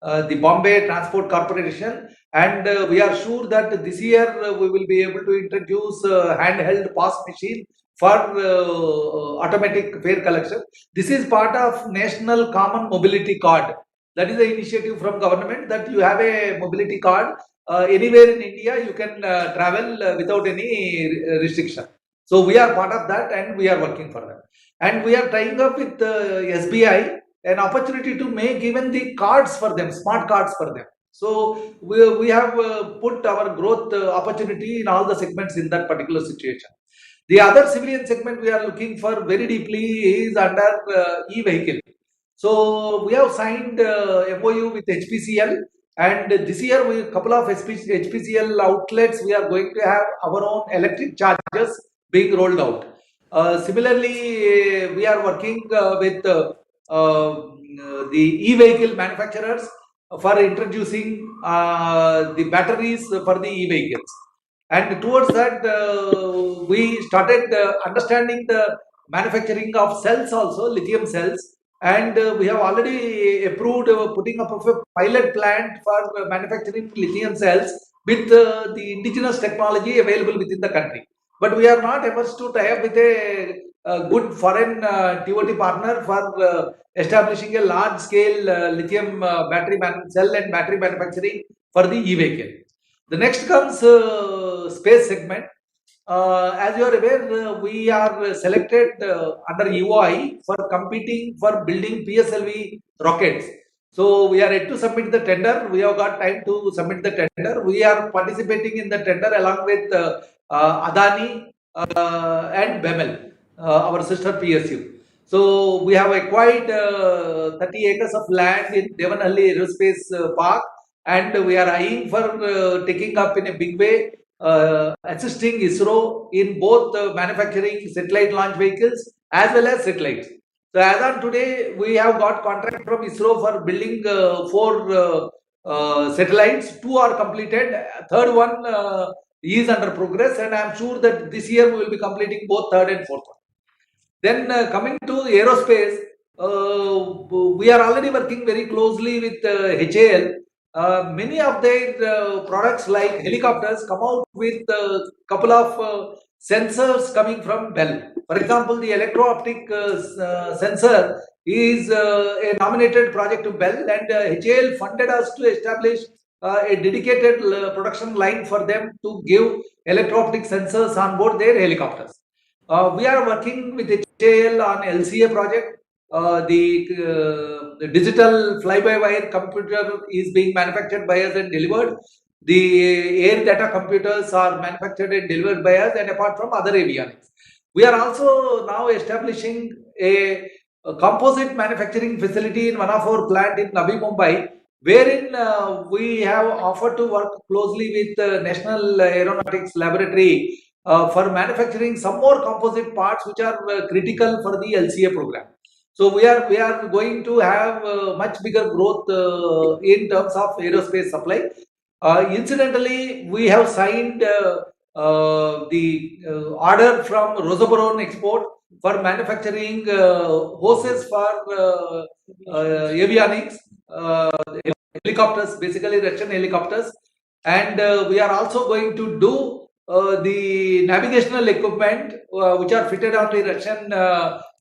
the Bombay Transport Corporation, and we are sure that this year we will be able to introduce handheld POS machine for automatic fare collection. This is part of National Common Mobility Card. That is the initiative from government that you have a mobility card. Anywhere in India, you can travel without any restriction. So we are part of that, and we are working for that. And we are tying up with SBI, an opportunity to make even the cards for them, smart cards for them. So we have put our growth opportunity in all the segments in that particular situation. The other civilian segment we are looking for very deeply is under e-vehicle. So we have signed MOU with HPCL, and this year we couple of HPCL outlets we are going to have our own electric chargers being rolled out. Similarly, we are working with the e-vehicle manufacturers for introducing the batteries for the e-vehicles. And towards that, we started understanding the manufacturing of cells also, lithium cells. And we have already approved putting up of a pilot plant for manufacturing lithium cells with the indigenous technology available within the country. But we are not averse to tie up with a good foreign TOT partner for establishing a large scale lithium battery cell and battery manufacturing for the e-vehicle. The next comes space segment. As you are aware, we are selected under EOI for competing for building PSLV rockets. So we are yet to submit the tender. We have got time to submit the tender. We are participating in the tender along with Adani and BEML, our sister PSU. So we have acquired 30 acres of land in Devanhalli Aerospace Park, and we are eyeing for taking up in a big way, assisting ISRO in both manufacturing satellite launch vehicles as well as satellites. So as on today, we have got contract from ISRO for building 4 satellites. 2 are completed. Third one is under progress, and I am sure that this year we will be completing both third and fourth one. Then coming to aerospace, we are already working very closely with HAL. Many of their products like helicopters come out with a couple of sensors coming from Bell. For example, the electro-optic sensor is a nominated project to Bell, and HAL funded us to establish a dedicated production line for them to give electro-optic sensors on board their helicopters. We are working with HAL on LCA project. The digital fly-by-wire computer is being manufactured by us and delivered. The air data computers are manufactured and delivered by us, and apart from other avionics. We are also now establishing a composite manufacturing facility in one of our plant in Navi Mumbai, wherein we have offered to work closely with National Aeronautics Laboratory for manufacturing some more composite parts which are critical for the LCA program. So we are going to have much bigger growth in terms of aerospace supply. Incidentally, we have signed the order from Rosoboron Export for manufacturing hoses for avionics, helicopters, basically Russian helicopters, and we are also going to do the navigational equipment which are fitted on the Russian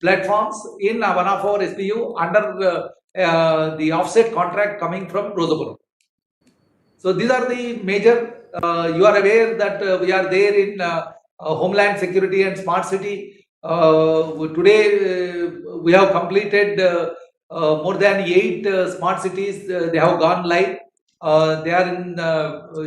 platforms in one of our SBU under the offset contract coming from Rosoboron. So these are the major, you are aware that we are there in Homeland Security and Smart City. Today we have completed more than 8 smart cities. They have gone live. They are in,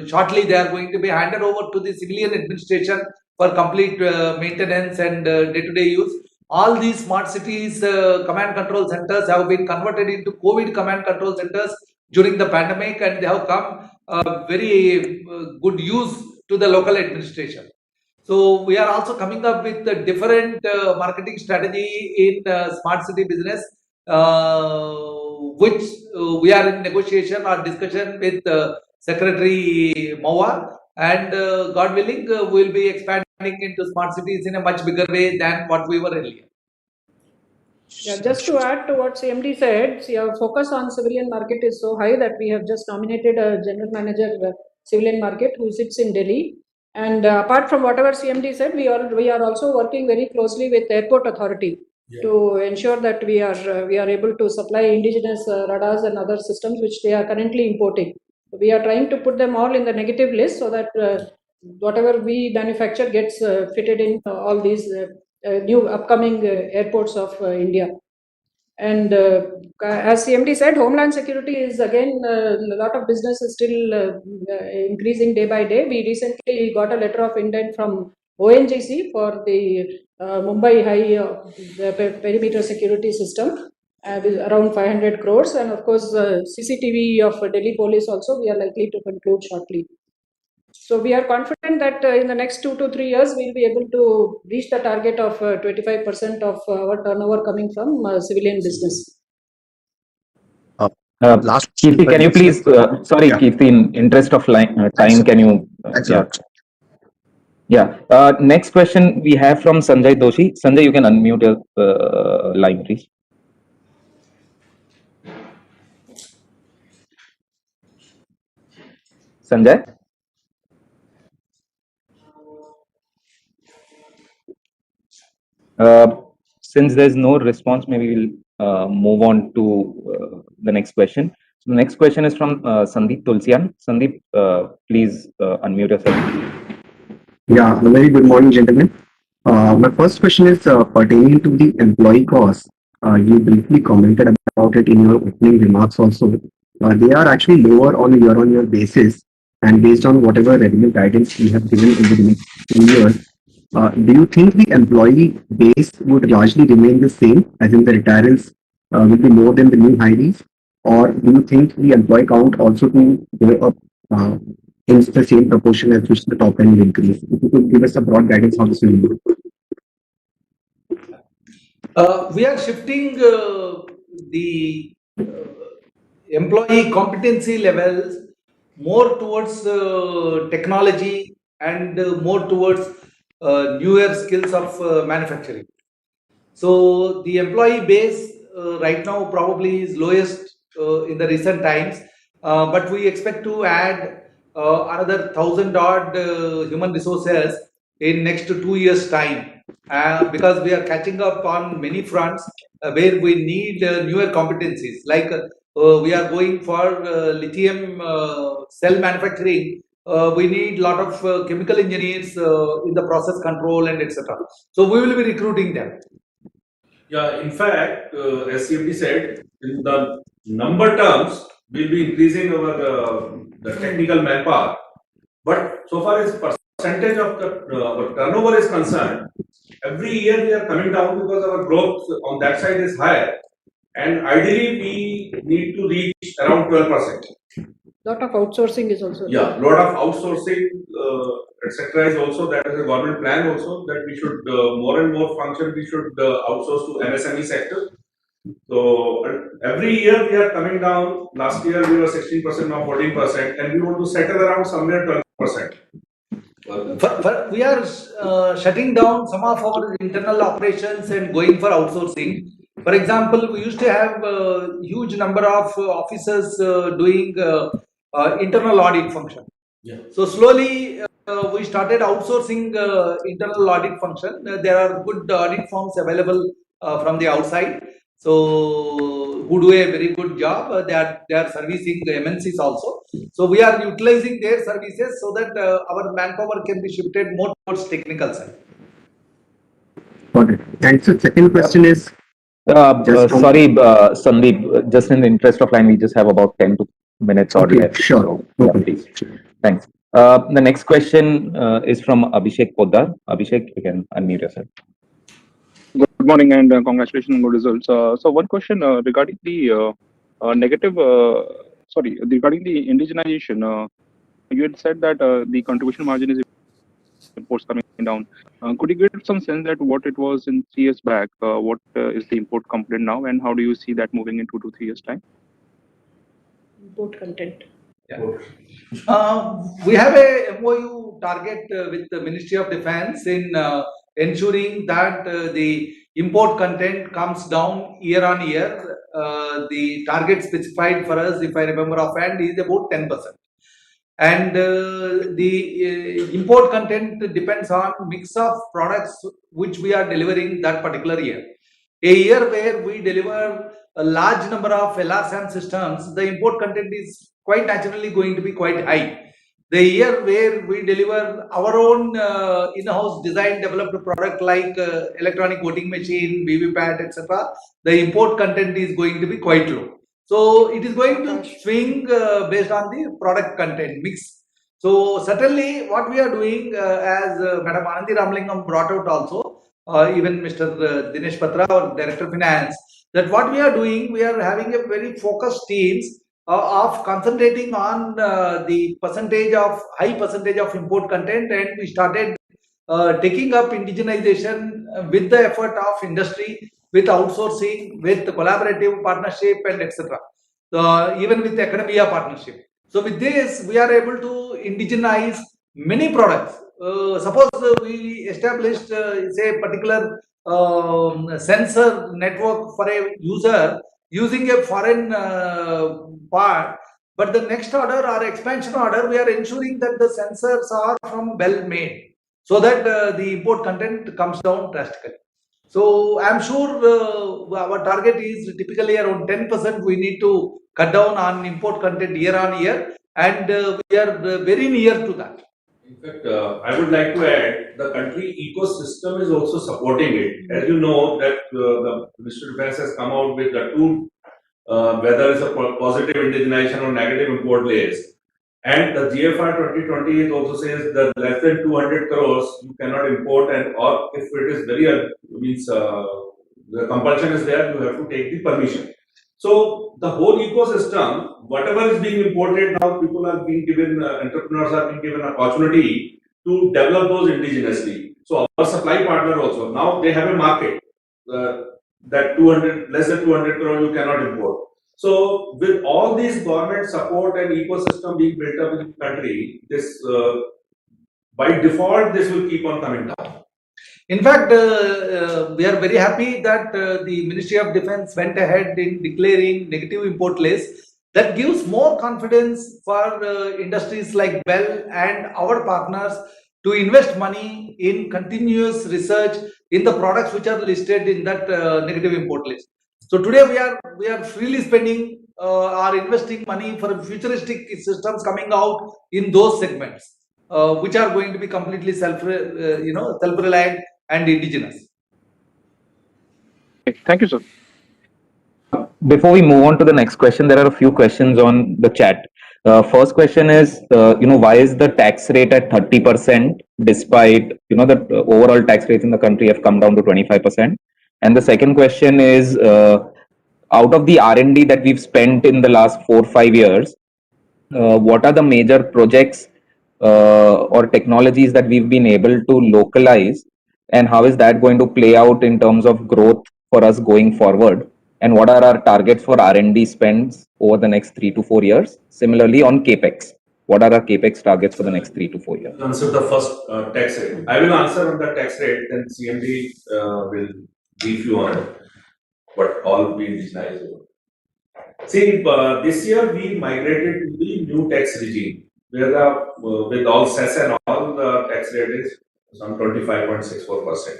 shortly they are going to be handed over to the civilian administration for complete maintenance and day-to-day use. All these smart cities command control centers have been converted into COVID command control centers during the pandemic, and they have come very good use to the local administration. So we are also coming up with a different marketing strategy in smart city business, which we are in negotiation or discussion with Secretary Moa, and God willing, we will be expanding into smart cities in a much bigger way than what we were earlier. Yeah, just to add to what CMD said, see, our focus on civilian market is so high that we have just nominated a general manager, civilian market, who sits in Delhi. And apart from whatever CMD said, we are also working very closely with Airport Authority to ensure that we are able to supply indigenous radars and other systems which they are currently importing. We are trying to put them all in the negative list so that whatever we manufacture gets fitted in all these new upcoming airports of India. And as CMD said, Homeland Security is again a lot of business is still increasing day by day. We recently got a letter of intent from ONGC for the Mumbai High perimeter security system with around 500 crores, and of course CCTV of Delhi Police also we are likely to conclude shortly. So we are confident that in the next 2 to 3 years, we'll be able to reach the target of 25% of our turnover coming from civilian business. Last Kirti, can you please, sorry, Yeah. Kirti, in interest of time, can you? Thanks a Yeah. lot. Yeah. Next question we have from Sanjay Doshi. Sanjay, you can unmute your line, please. Sanjay? Since there's no response, maybe we'll move on to the next question. So the next question is from Sandeep Tulsian. Sandeep, please unmute yourself. Yeah, a very good morning, gentlemen. My first question is pertaining to the employee costs. You briefly commented about it in your opening remarks also. They are actually lower on a year-on-year basis, and based on whatever revenue guidance we have given in the next 2 years, do you think the employee base would largely remain the same, as in the retirees will be more than the new hirees, or do you think the employee count also to go up in the same proportion as which the top end will increase? If you could give us a broad guidance how this will move. We are shifting the employee competency levels more towards technology and more towards newer skills of manufacturing. So the employee base right now probably is lowest in the recent times, but we expect to add another 1,000 odd human resources in next 2 years time. Because we are catching up on many fronts where we need newer competencies, like we are going for lithium cell manufacturing. We need a lot of chemical engineers in the process control and etc. So we will be recruiting them. Yeah, in fact, as CMD said, in the number terms, we'll be increasing our the technical manpower. But so far as percentage of the our turnover is concerned, every year we are coming down because our growth on that side is higher, and ideally we need to reach around 12%. Lot of outsourcing is also there. Yeah, lot of outsourcing, etc. is also, that is a government plan also, that we should more and more function we should outsource to MSME sector. So every year we are coming down. Last year we were 16%, now 14%, and we want to settle around somewhere 12%. We are shutting down some of our internal operations and going for outsourcing. For example, we used to have a huge number of officers doing internal audit function. Yeah. So slowly we started outsourcing internal audit function. There are good audit firms available from the outside, so who do a very good job. They are servicing the MNCs also. So we are utilizing their services so that our manpower can be shifted more towards technical side. Got it. Thanks. So second question is, Sorry, Sandeep, just in the interest of time, we just have about 10 minutes or okay, less. sure. So, yeah, Okay. please. Thanks. The next question is from Abhishek Poddar. Abhishek, you can unmute yourself. Good morning and congratulations on good results. So one question regarding the regarding the indigenization. You had said that the contribution margin is imports coming down. Could you give some sense that what it was in 3 years back? What is the import component now, and how do you see that moving in 2 to 3 years time? Import content. We have a MOU target with the Ministry of Defence in ensuring that the import content comes down year on year. The target specified for us, if I remember offhand, is about 10%. And the import content depends on mix of products which we are delivering that particular year. A year where we deliver a large number of LRSAM systems, the import content is quite naturally going to be quite high. The year where we deliver our own in-house design developed product like electronic voting machine, VVPAT, etc., the import content is going to be quite low. So it is going to swing based on the product content mix. So certainly what we are doing, as Madam Anandi Ramalingam brought out also, even Mr. Dinesh Patra, our Director of Finance, that what we are doing, we are having a very focused teams of concentrating on the high percentage of import content, and we started taking up indigenization with the effort of industry, with outsourcing, with collaborative partnership, and etc. Even with academia partnership. So with this, we are able to indigenize many products. Suppose we established, say, particular sensor network for a user using a foreign part, but the next order or expansion order, we are ensuring that the sensors are from well made, so that the import content comes down drastically. So I'm sure our target is typically around 10%. We need to cut down on import content year on year, and we are very near to that. In fact, I would like to add, the country ecosystem is also supporting it. As you know, that the Ministry of Defence has come out with the two, whether it's a positive indigenization or negative import list. And the GFR 2020 it also says that less than 200 crores you cannot import, and or if it is very the compulsion is there, you have to take the permission. So the whole ecosystem, whatever is being imported now, people are being given, entrepreneurs are being given opportunity to develop those indigenously. So our supply partner also, now they have a market that less than 200 crore you cannot import. So with all these government support and ecosystem being built up in the country, this by default this will keep on coming down. In fact, we are very happy that the Ministry of Defence went ahead in declaring negative import list. That gives more confidence for industries like Bell and our partners to invest money in continuous research in the products which are listed in that negative import list. So today we are freely spending or investing money for futuristic systems coming out in those segments, which are going to be completely self-reliant and indigenous. Thank you, sir. Before we move on to the next question, there are a few questions on the chat. First question is, why is the tax rate at 30% despite, the overall tax rates in the country have come down to 25%? And the second question is, out of the R&D that we've spent in the last 4 or 5 years, what are the major projects or technologies that we've been able to localize, and how is that going to play out in terms of growth for us going forward? And what are our targets for R&D spends over the next 3 to 4 years? Similarly, on CapEx, what are our CapEx targets for the next 3 to 4 years? Answer the first tax rate. I will answer on the tax rate, then CMD will brief you on what all we indigenized. See, this year we migrated to the new tax regime, where with all cess and all, the tax rate is some 25.64%.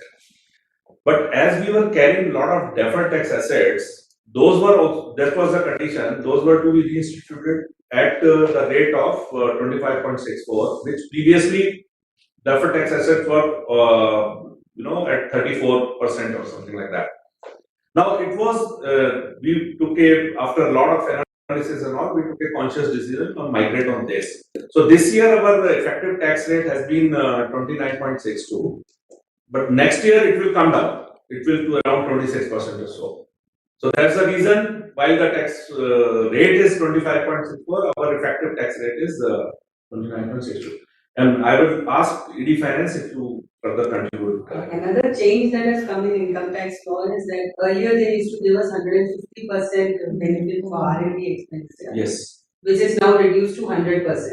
But as we were carrying a lot of deferred tax assets, that was the condition, those were to be reinstituted at the rate of 25.64, which previously deferred tax assets were at 34% or something like that. Now it was, after a lot of analysis and all, we took a conscious decision to migrate on this. So this year our effective tax rate has been 29.62. But next year it will come down. It will to around 26% or so. So that's the reason why the tax rate is 25.64, our effective tax rate is 29.62. And I will ask ED Finance if you further contribute. Another change that has come in income tax law is that earlier they used to give us 150% benefit for R&D expenses. Yes. Which is now reduced to 100%.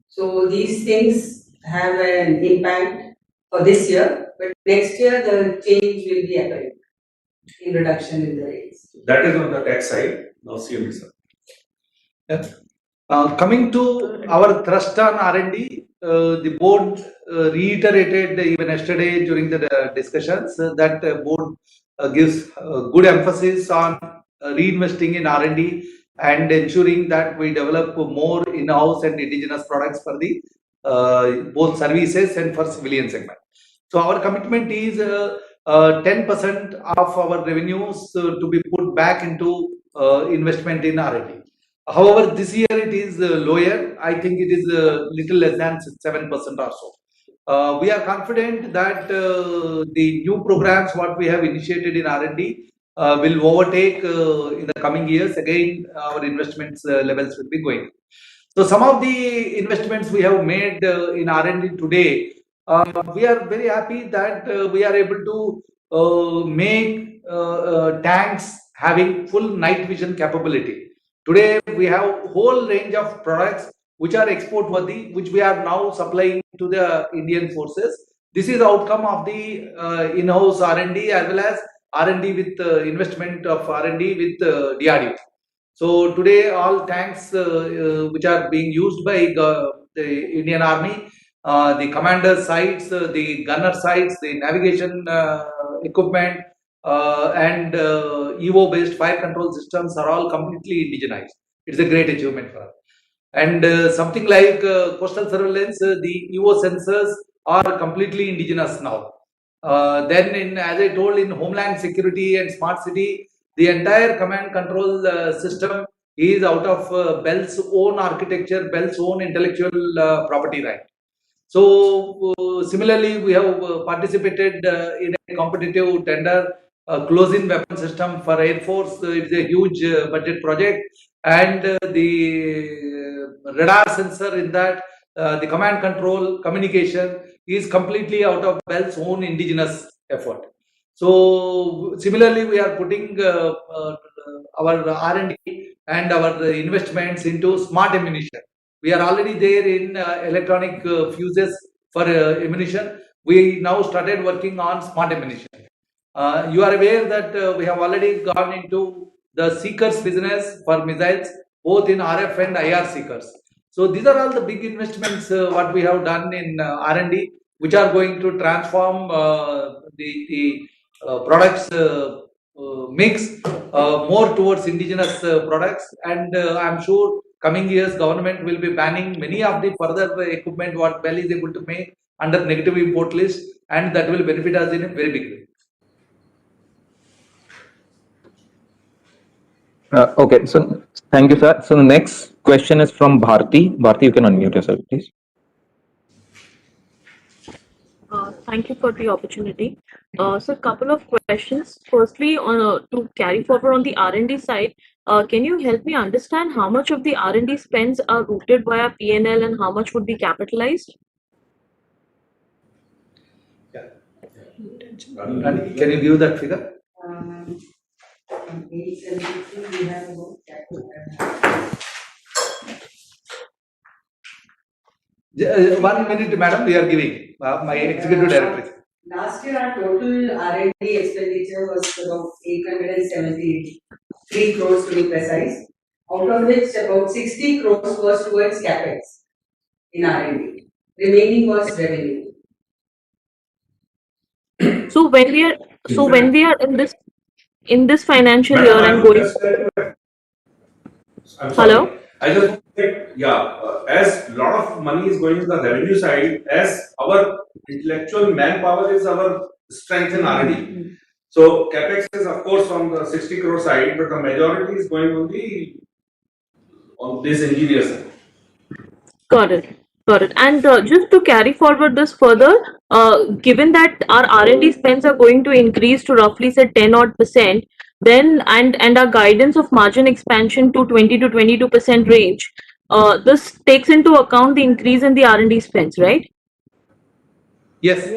So these things have an impact for this year, but next year the change will be apparent. in reduction in the rates? That is on the tax side. Now CMD sir. Coming to our thrust on R&D, the board reiterated even yesterday during the discussions that board gives good emphasis on reinvesting in R&D and ensuring that we develop more in-house and indigenous products for the both services and for civilian segment. So our commitment is 10% of our revenues to be put back into investment in R&D. However, this year it is lower. I think it is little less than 7% or so. We are confident that the new programs what we have initiated in R&D will overtake in the coming years. Again, our investments levels will be going. So some of the investments we have made in R&D today, we are very happy that we are able to make tanks having full night vision capability. Today, we have whole range of products which are export worthy, which we are now supplying to the Indian forces. This is outcome of the in-house R&D as well as R&D with investment of R&D with DRDO. So today, all tanks which are being used by the Indian Army, the commander sites, the gunner sites, the navigation equipment, and EVO-based fire control systems are all completely indigenized. It's a great achievement for us. And something like coastal surveillance, the EVO sensors are completely indigenous now. Then, as I told, in homeland security and smart city, the entire command control system is out of Bell's own architecture, Bell's own intellectual property right. So similarly, we have participated in a competitive tender close-in weapon system for Air Force. It's a huge budget project, and the radar sensor in that, the command control communication is completely out of Bell's own indigenous effort. So similarly, we are putting our R&D and our investments into smart ammunition. We are already there in electronic fuses for ammunition. We now started working on smart ammunition. You are aware that we have already gone into the seekers business for missiles, both in RF and IR seekers. So these are all the big investments what we have done in R&D, which are going to transform the products mix more towards indigenous products. And I'm sure coming years government will be banning many of the further equipment what Bell is able to make under negative import list, and that will benefit us in a very big way. Okay, so thank you, sir. So the next question is from Bharti. Bharti, you can unmute yourself, please. Thank you for the opportunity. So a couple of questions. Firstly, to carry forward on the R&D side, can you help me understand how much of the R&D spends are routed via P&L and how much would be capitalized? Yeah. Can you give that figure? On page 73, we have about capital. 1 minute, madam, we are giving my executive director. Last year, our total R&D expenditure was about 873 crores to be precise, out of which about 60 crores was towards capex in R&D. Remaining was revenue. So when we are in this financial year and going. Hello. I just as a lot of money is going to the revenue side, as our intellectual manpower is our strength in R&D. So capex is of course on the 60 crore side, but the majority is going on this engineer side. Got it. And just to carry forward this further, given that our R&D spends are going to increase to roughly say 10% then and our guidance of margin expansion to 20 to 22% range, this takes into account the increase in the R&D spends, right? Yes.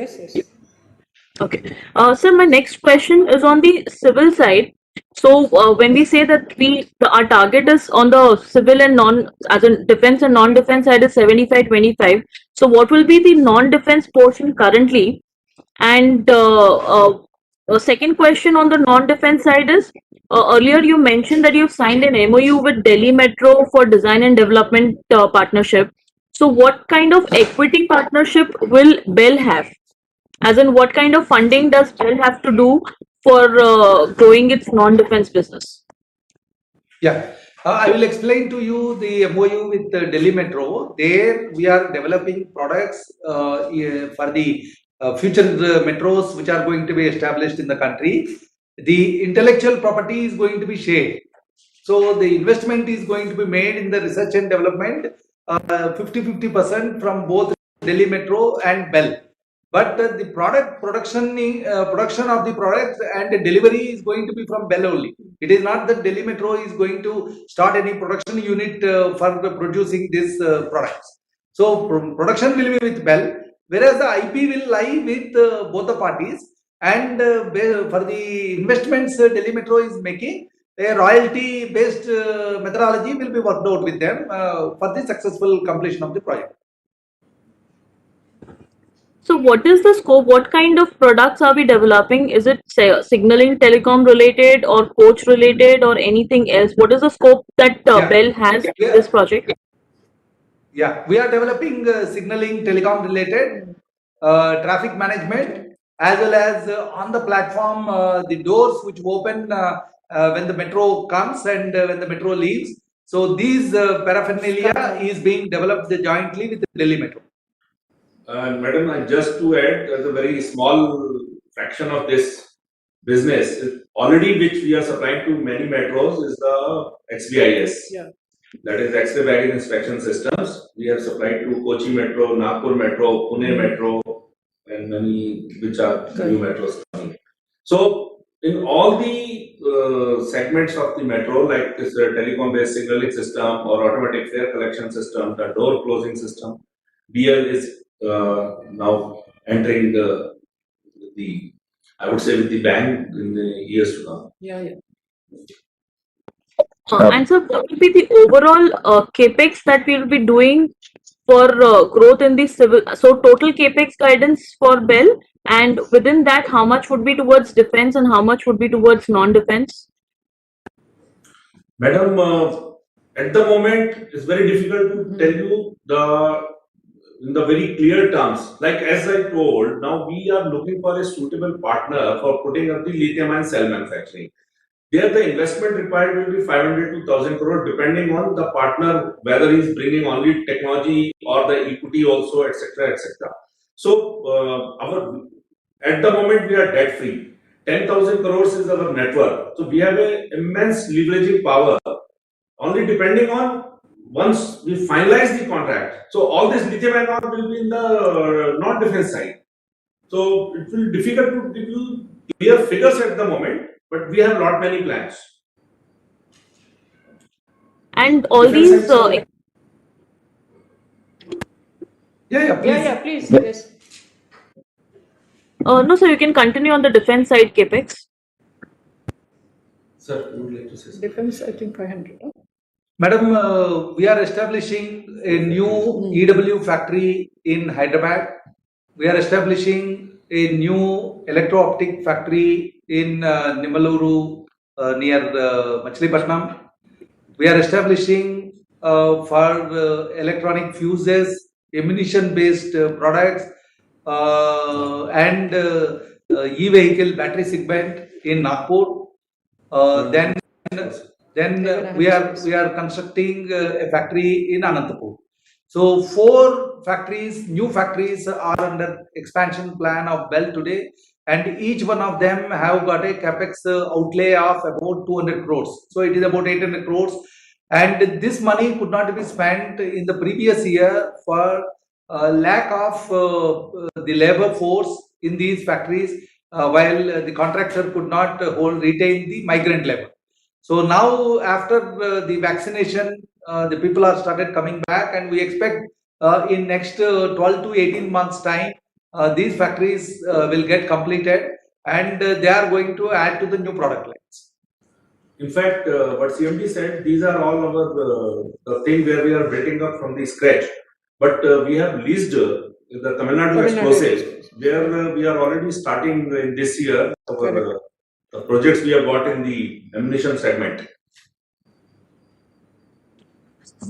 Okay. Sir, my next question is on the civil side. So when we say that our target is on the civil and as in defense and non-defense side is 75-25. So what will be the non-defense portion currently? And Second question on the non-defense side is, earlier you mentioned that you've signed an MOU with Delhi Metro for design and development partnership. So what kind of equity partnership will BEL have? As in, what kind of funding does BEL have to do for growing its non-defense business? Yeah, I will explain to you the MOU with Delhi Metro. There we are developing products for the future metros which are going to be established in the country. The intellectual property is going to be shared. So the investment is going to be made in the research and development 50-50% from both Delhi Metro and BEL. But the production of the products and the delivery is going to be from BEL only. It is not that Delhi Metro is going to start any production unit for producing these products. So production will be with BEL, whereas the IP will lie with both the parties. And for the investments Delhi Metro is making, a royalty-based methodology will be worked out with them for the successful completion of the project. So what is the scope? What kind of products are we developing? Is it, say, signaling telecom related or coach related or anything else? What is the scope that BEL has in this project? Yeah, we are developing signaling telecom related, traffic management, as well as on the platform, the doors which open when the metro comes and when the metro leaves. So these paraphernalia is being developed jointly with the Delhi Metro. Madam, just to add, as a very small fraction of this business, already which we are supplying to many metros is the XBIS. Yeah. That is X-ray baggage inspection systems. We have supplied to Kochi Metro, Nagpur Metro, Pune Metro, and many which are new metros coming. So in all the segments of the metro, like this telecom-based signaling system or automatic fare collection system, the door closing system, BEL is now entering the I would say with the bang in the years to come. Yeah. And so what will be the overall capex that we will be doing for growth in the civil? So total capex guidance for BEL, and within that, how much would be towards defense and how much would be towards non-defense? Madam, at the moment, it's very difficult to tell you in the very clear terms. Like as I told, now we are looking for a suitable partner for putting up the lithium-ion cell manufacturing. There, the investment required will be 500 to 1,000 crore, depending on the partner, whether he's bringing only technology or the equity also, etc., etc. So, at the moment we are debt free. 10,000 crores is our network. So we have an immense leveraging power. Only depending on once we finalize the contract. So all this lithium-ion will be in the non-defense side. So it will be difficult to give you clear figures at the moment. But we have lot many plans. And all these. Yeah, please. Yes. No, sir, you can continue on the defense side capex. Sir, you would like to say something? Defense, I think 500. Huh? Madam, we are establishing a new EW factory in Hyderabad. We are establishing a new electro-optic factory in Nimaluru near Machilipatnam. We are establishing for electronic fuses, ammunition-based products, and e-vehicle battery segment in Nagpur. Then we are constructing a factory in Anantapur. So 4 factories, new factories are under expansion plan of BEL today, and each one of them have got a capex outlay of about 200 crores. So it is about 800 crores, and this money could not be spent in the previous year for lack of the labor force in these factories, while the contractor could not retain the migrant labor. So now after the vaccination, the people are started coming back, and we expect in next 12 to 18 months time, these factories will get completed, and they are going to add to the new product lines. In fact, what CMD said, these are all our the thing where we are building up from the scratch. But we have leased the Tamil Nadu explosives, where we are already starting in this year our the projects we have got in the ammunition segment.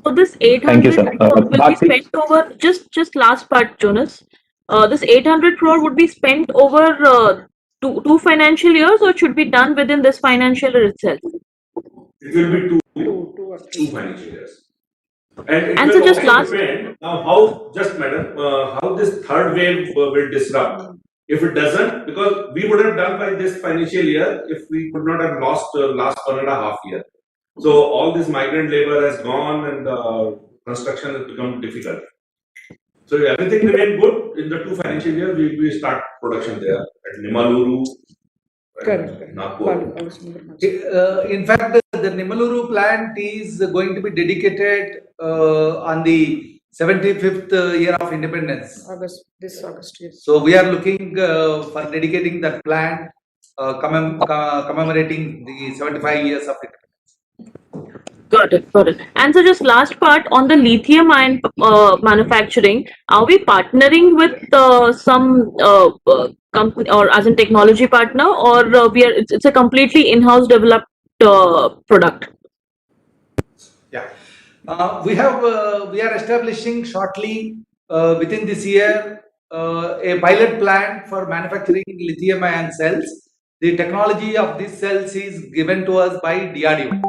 So this 800 Thank you, sir. crore will be Bharti? spent over, just last part, Jonas. This 800 crore would be spent over two financial years, or should be done within this financial year itself? It will be two financial years. And it And will so just also last- depend now how, just madam, how this third wave will disrupt. If it doesn't, because we would have done by this financial year if we could not have lost last 1.5 years. So all this migrant labor has gone and construction has become difficult. So if everything remain good in the 2 financial years, we start production there at Nimaluru, Correct. Nagpur. In fact, the Nimaluru plant is going to be dedicated on the 75th year of independence. This August, yes. So we are looking for dedicating that plant, commemorating the 75 years of independence. Got it, got it. And so just last part on the lithium ion manufacturing, are we partnering with some company or as a technology partner, or it's a completely in-house developed product? Yeah, we are establishing shortly within this year a pilot plant for manufacturing lithium ion cells. The technology of these cells is given to us by DRDO.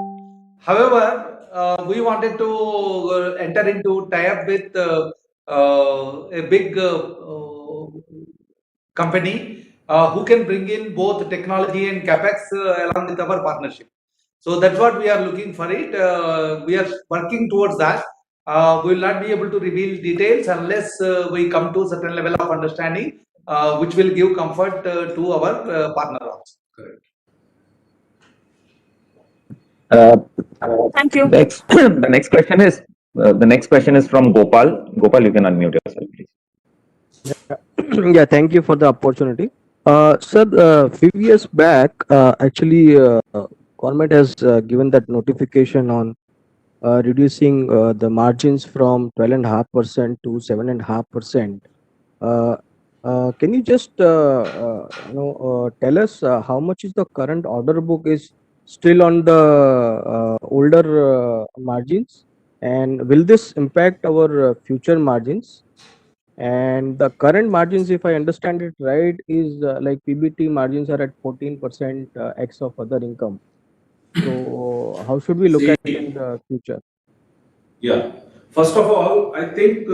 However, we wanted to enter into tie-up with a big company who can bring in both technology and capex along with our partnership. So that's what we are looking for it. We are working towards that. We will not be able to reveal details unless we come to a certain level of understanding, which will give comfort to our partner also. Correct. Thank you. The next question is from Gopal. Gopal, you can unmute yourself, please. Yeah, thank you for the opportunity. Sir, few years back, actually, government has given that notification on reducing the margins from 12.5% to 7.5%. Can you just tell us how much is the current order book is still on the older margins, and will this impact our future margins? And the current margins, if I understand it right, is like PBT margins are at 14% X of other income. So how should we look at it in the future? Yeah. First of all, I think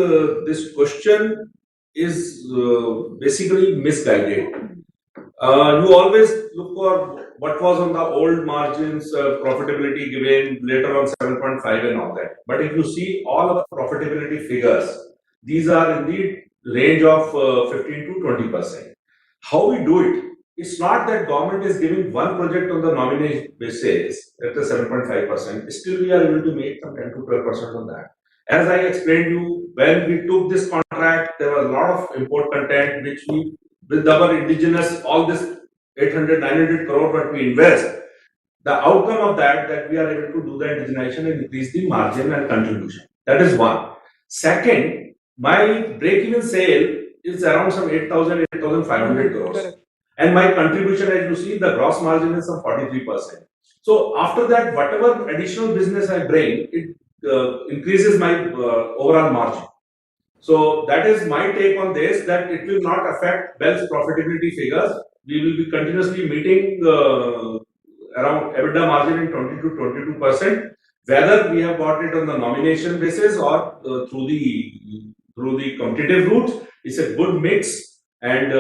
this question is basically misguided. You always look for what was on the old margins, profitability given later on 7.5 and all that. But if you see all of the profitability figures, these are in the range of 15 to 20%. How we do it? It's not that government is giving one project on the nomination basis at the 7.5%. Still, we are able to make some 10 to 12% on that. As I explained you, when we took this contract, there was a lot of import content which we, with our indigenous, all this 800, 900 crore what we invest, the outcome of that we are able to do the indigenization and increase the margin and contribution. That is one. Second, my break-even sale is around some 8,000, 8,500 crores. Correct. And my contribution, as you see, the gross margin is some 43%. So after that, whatever additional business I bring, it increases my overall margin. So that is my take on this, that it will not affect BEL's profitability figures. We will be continuously meeting around EBITDA margin in 20 to 22%, whether we have got it on the nomination basis or through the competitive route. It's a good mix, and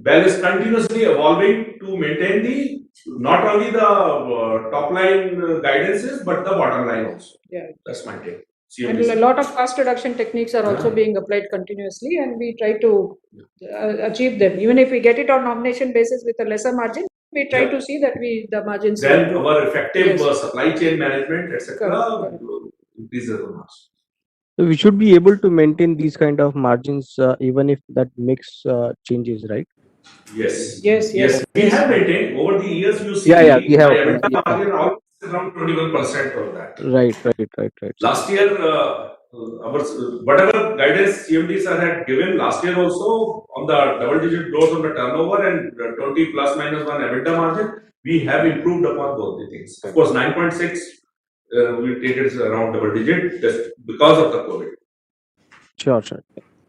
BEL is continuously evolving to maintain not only the top line guidances but the bottom line also. Yeah. That's my take. And a lot of cost reduction techniques are also being applied continuously, and we try to achieve them. Even if we get it on nomination basis with a lesser margin, we try to see that the margins. Then our effective Yes. supply chain management, etc., Correct. increases the margin. So we should be able to maintain these kind of margins even if that mix changes, right? Yes. Yes. We have maintained over the years. You see, Yeah, we have. EBITDA margin always around 21% of that. Right. Last year, our whatever guidance CMD sir had given last year also on the double-digit growth on the turnover and 20 plus minus 1 EBITDA margin, we have improved upon both the things. Of course, 9.6 we take it as around double-digit just because of the COVID. Sure, sir.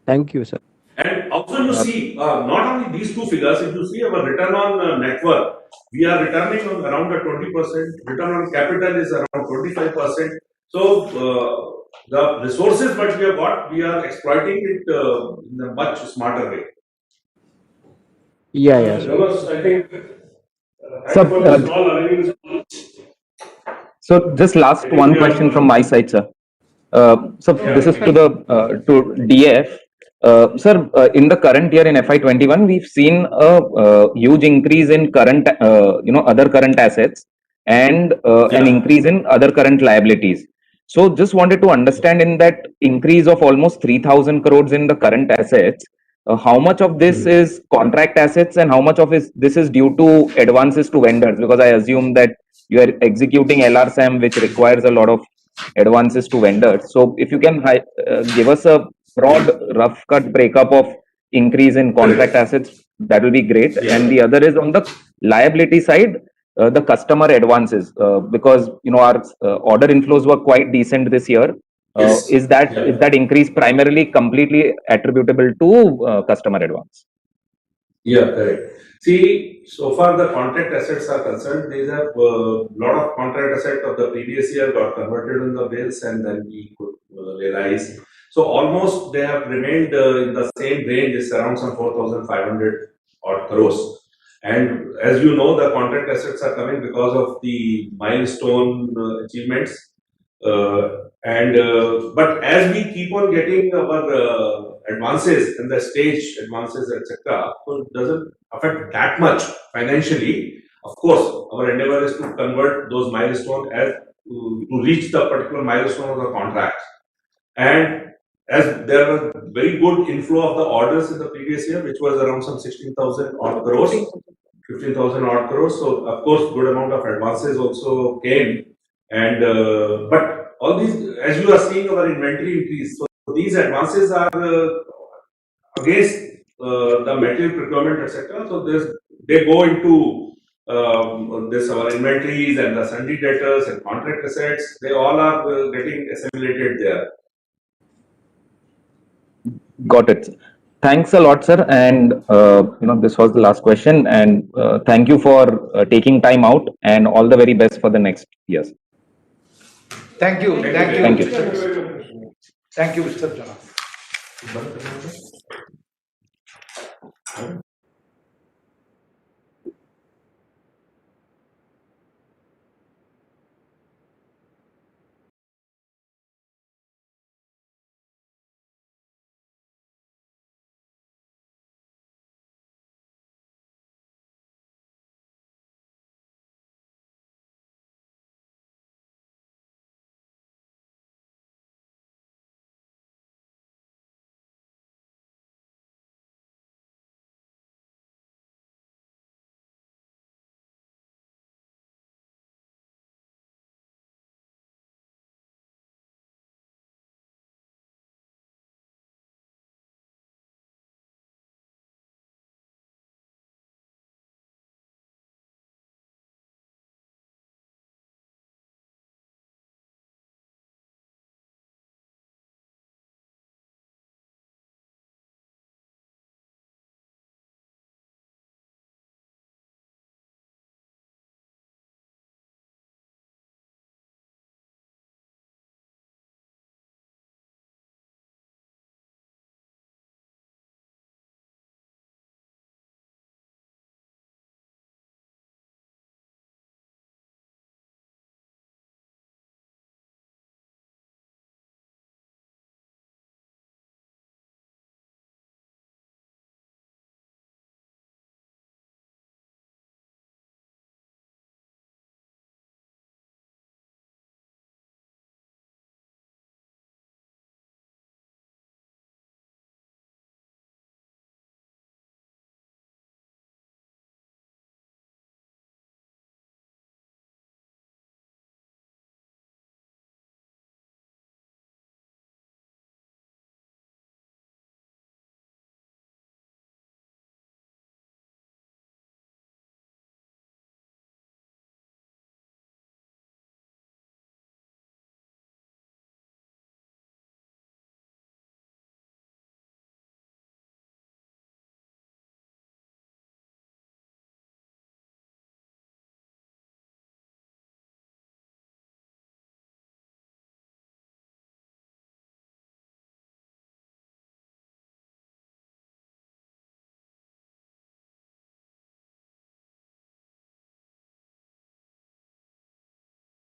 Thank you, sir. And also you see, not only these two figures, if you see our return on net worth, we are returning on around the 20%, return on capital is around 25%. So the resources that we have got, we are exploiting it in a much smarter way. Yeah, yeah. I think So just last one question from my side, sir. So this is to the to DF. Sir, in the current year in FY21, we've seen a huge increase in current, other current assets and an increase in other current liabilities. So just wanted to understand in that increase of almost 3,000 crores in the current assets, how much of this is contract assets and how much of this is due to advances to vendors? Because I assume that you are executing LRSAM, which requires a lot of advances to vendors. So if you can give us a broad rough cut breakup of increase in contract assets, that will be great. And the other is on the liability side, the customer advances, because our order inflows were quite decent this year. Is that increase primarily completely attributable to customer advance? Yeah, correct. See, so far the contract assets are concerned, these have a lot of contract assets of the previous year got converted in the bills and then we could realize. So almost they have remained in the same range, it's around some 4,500 odd crores. And as you know, the contract assets are coming because of the milestone achievements. But as we keep on getting our advances and the stage advances, etc., so it doesn't affect that much financially. Of course, our endeavor is to convert those milestones as to reach the particular milestone of the contract. And as there was very good inflow of the orders in the previous year, which was around some 16,000 odd crores, 15,000 odd crores. So of course, good amount of advances also came. And but all these, as you are seeing our inventory increase, so these advances are against the material procurement, etc. So they go into this our inventories and the sundry debtors and contract assets. They all are getting assimilated there. Got it. Thanks a lot, sir. And this was the last question. And thank you for taking time out, and all the very best for the next years. Thank you. Thank you. Thank you, Mr. Jana.